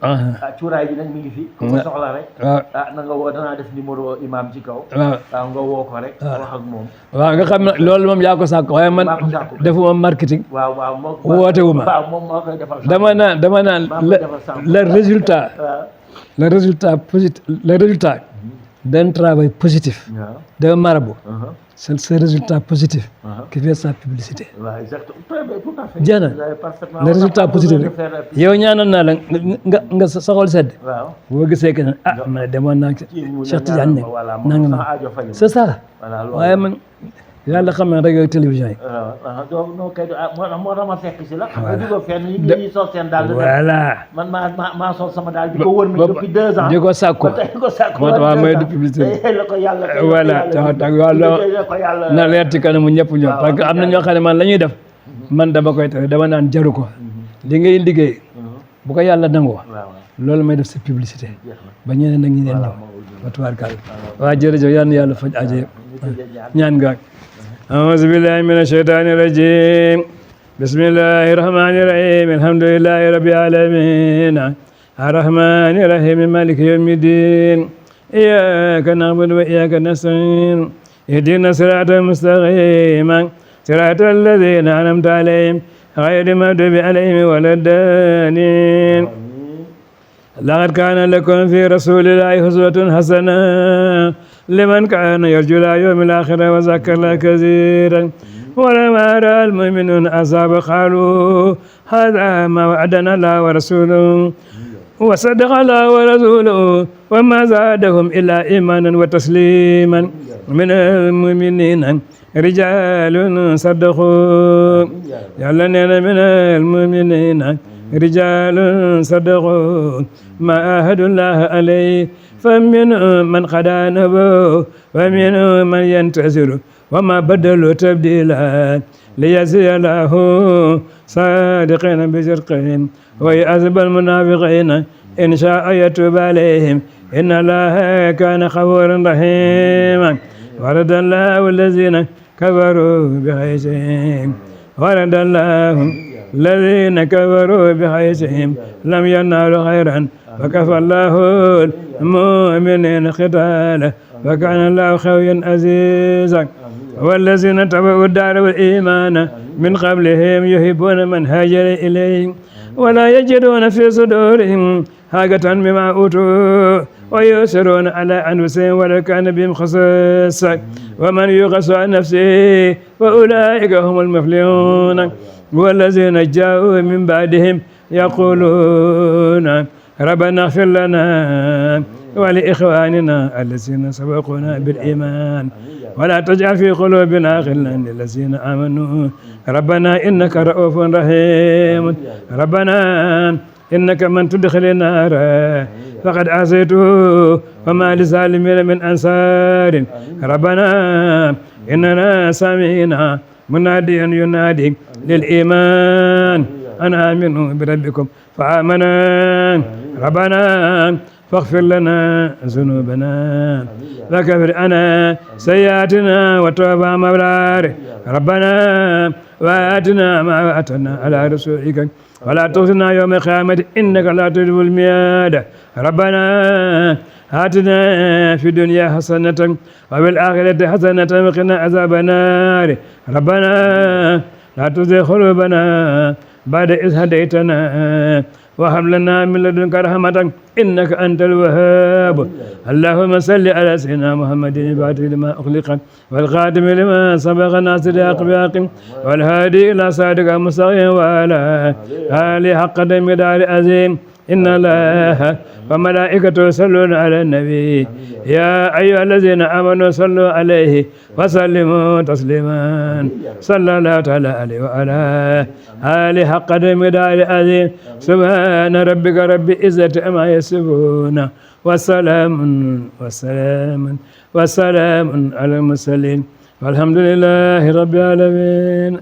cuuraay bi nag mi ngi fi ku ko soxla rek na nga woo danaa def numéro imam ci kaw waaw nga woo ko rek wax ak moom
waaw nga xam ne loolu moom yaa ko sàkk waaye man defuma marketing woote wu ma dama naan le résultat d'un travail positif d'un marabout c'est ce résultat positif qui fait sa publicité jeex na le résultat positif rek yow ñaanoon naa la nga sa xol sedd boo gisee que ne man demoon naa Cheikh Tidiane ne nanga ma c'est ça waaye man yàlla xam na rajo télévision yi
non kay moo tax ma fekk si la xam nga jógoo fenn ñi sol seen daal
voilà
man maa sol sama daal di ko wër mi depuis 2 ans
di ko sàkku moo tax waa mooy de publicité voilà na leer ci kanamu ñëpp ñoom parce que am na ñoo xam ne man la ñuy def man dama koy tere dama naan jaru ko li ngay liggéey bu ko yàlla nangoo loolu may def sa publicité ba ñeneen nag ñeneen ñëw ba tubaarkàlla waa jërëjëf yal na yàlla faj aajo yëpp ñaan gaag أعوذ بالله من الشيطان الرجيم بسم الله الرحمن الرحيم الحمد لله رب العالمين الرحمن الرحيم مالك يوم الدين إياك نعبد وإياك نستعين اهدنا الصراط المستقيم صراط الذين أنعمت عليهم غير المغضوب عليهم ولا الضالين لقد كان لكم في رسول الله أسوة حسنة لمن كان يرجو اليوم الآخر وذكر الله كثيرا ولما رأى المؤمنون أصحاب قالوا هذا ما وعدنا الله ورسوله وصدق الله ورسوله وما زادهم إلا إيمانا وتسليما من المؤمنين رجال صدقوا يعلنون من المؤمنين رجال صدقوا ما عاهدوا الله عليه فمنهم من قضى نحبه ومنهم من ينتظر وما بدلوا تبديلا ليجزي الله صادقين بصدقهم ويعذب المنافقين إن شاء يتوب عليهم إن الله كان غفورا رحيما ورد الله الذين كفروا بغيظهم ورد الله الذين كفروا بغيظهم لم ينالوا خيرا وكفى الله المؤمنين قتاله وكان الله قويا عزيزا والذين تبعوا الدار والإيمان من قبلهم يحبون من هاجر إليهم ولا يجدون في صدورهم حاجة مما أوتوا ويؤثرون على أنفسهم ولو كان بهم خصاصة ومن يوق عن نفسه فأولئك هم المفلحون والذين جاءوا من بعدهم يقولون ربنا اغفر لنا ولإخواننا الذين سبقونا بالإيمان ولا تجعل في قلوبنا غلا للذين آمنوا ربنا إنك رؤوف رحيم ربنا إنك من تدخل النار فقد عصيته وما للظالمين من أنصار ربنا إننا سمعنا مناديا ينادي للإيمان أن آمنوا بربكم فآمنا ربنا فاغفر لنا ذنوبنا وكفر عنا سيئاتنا وتوب مولار ربنا وآتنا ما وعدتنا على رسولك ولا تخزنا يوم القيامة إنك لا تخلف الميعاد ربنا آتنا في الدنيا حسنة وفي الآخرة حسنة وقنا عذاب النار ربنا لا تزغ قلوبنا بعد إذ هديتنا وهب لنا من لدنك رحمة إنك أنت الوهاب اللهم صل على سيدنا محمد الفاتح لما أخلق والخاتم لما سبق ناصر الحق بالحق والهادي إلى صراطك المستقيم وعلى آله حق قدر عظيم إن الله وملائكته يصلون على النبي يا أيها الذين آمنوا صلوا عليه وسلموا تسليما صلى الله تعالى عليه وعلى آله حق قدر عظيم سبحان ربك رب العزة عما يصفون وسلام على المرسلين والحمد لله رب العالمين.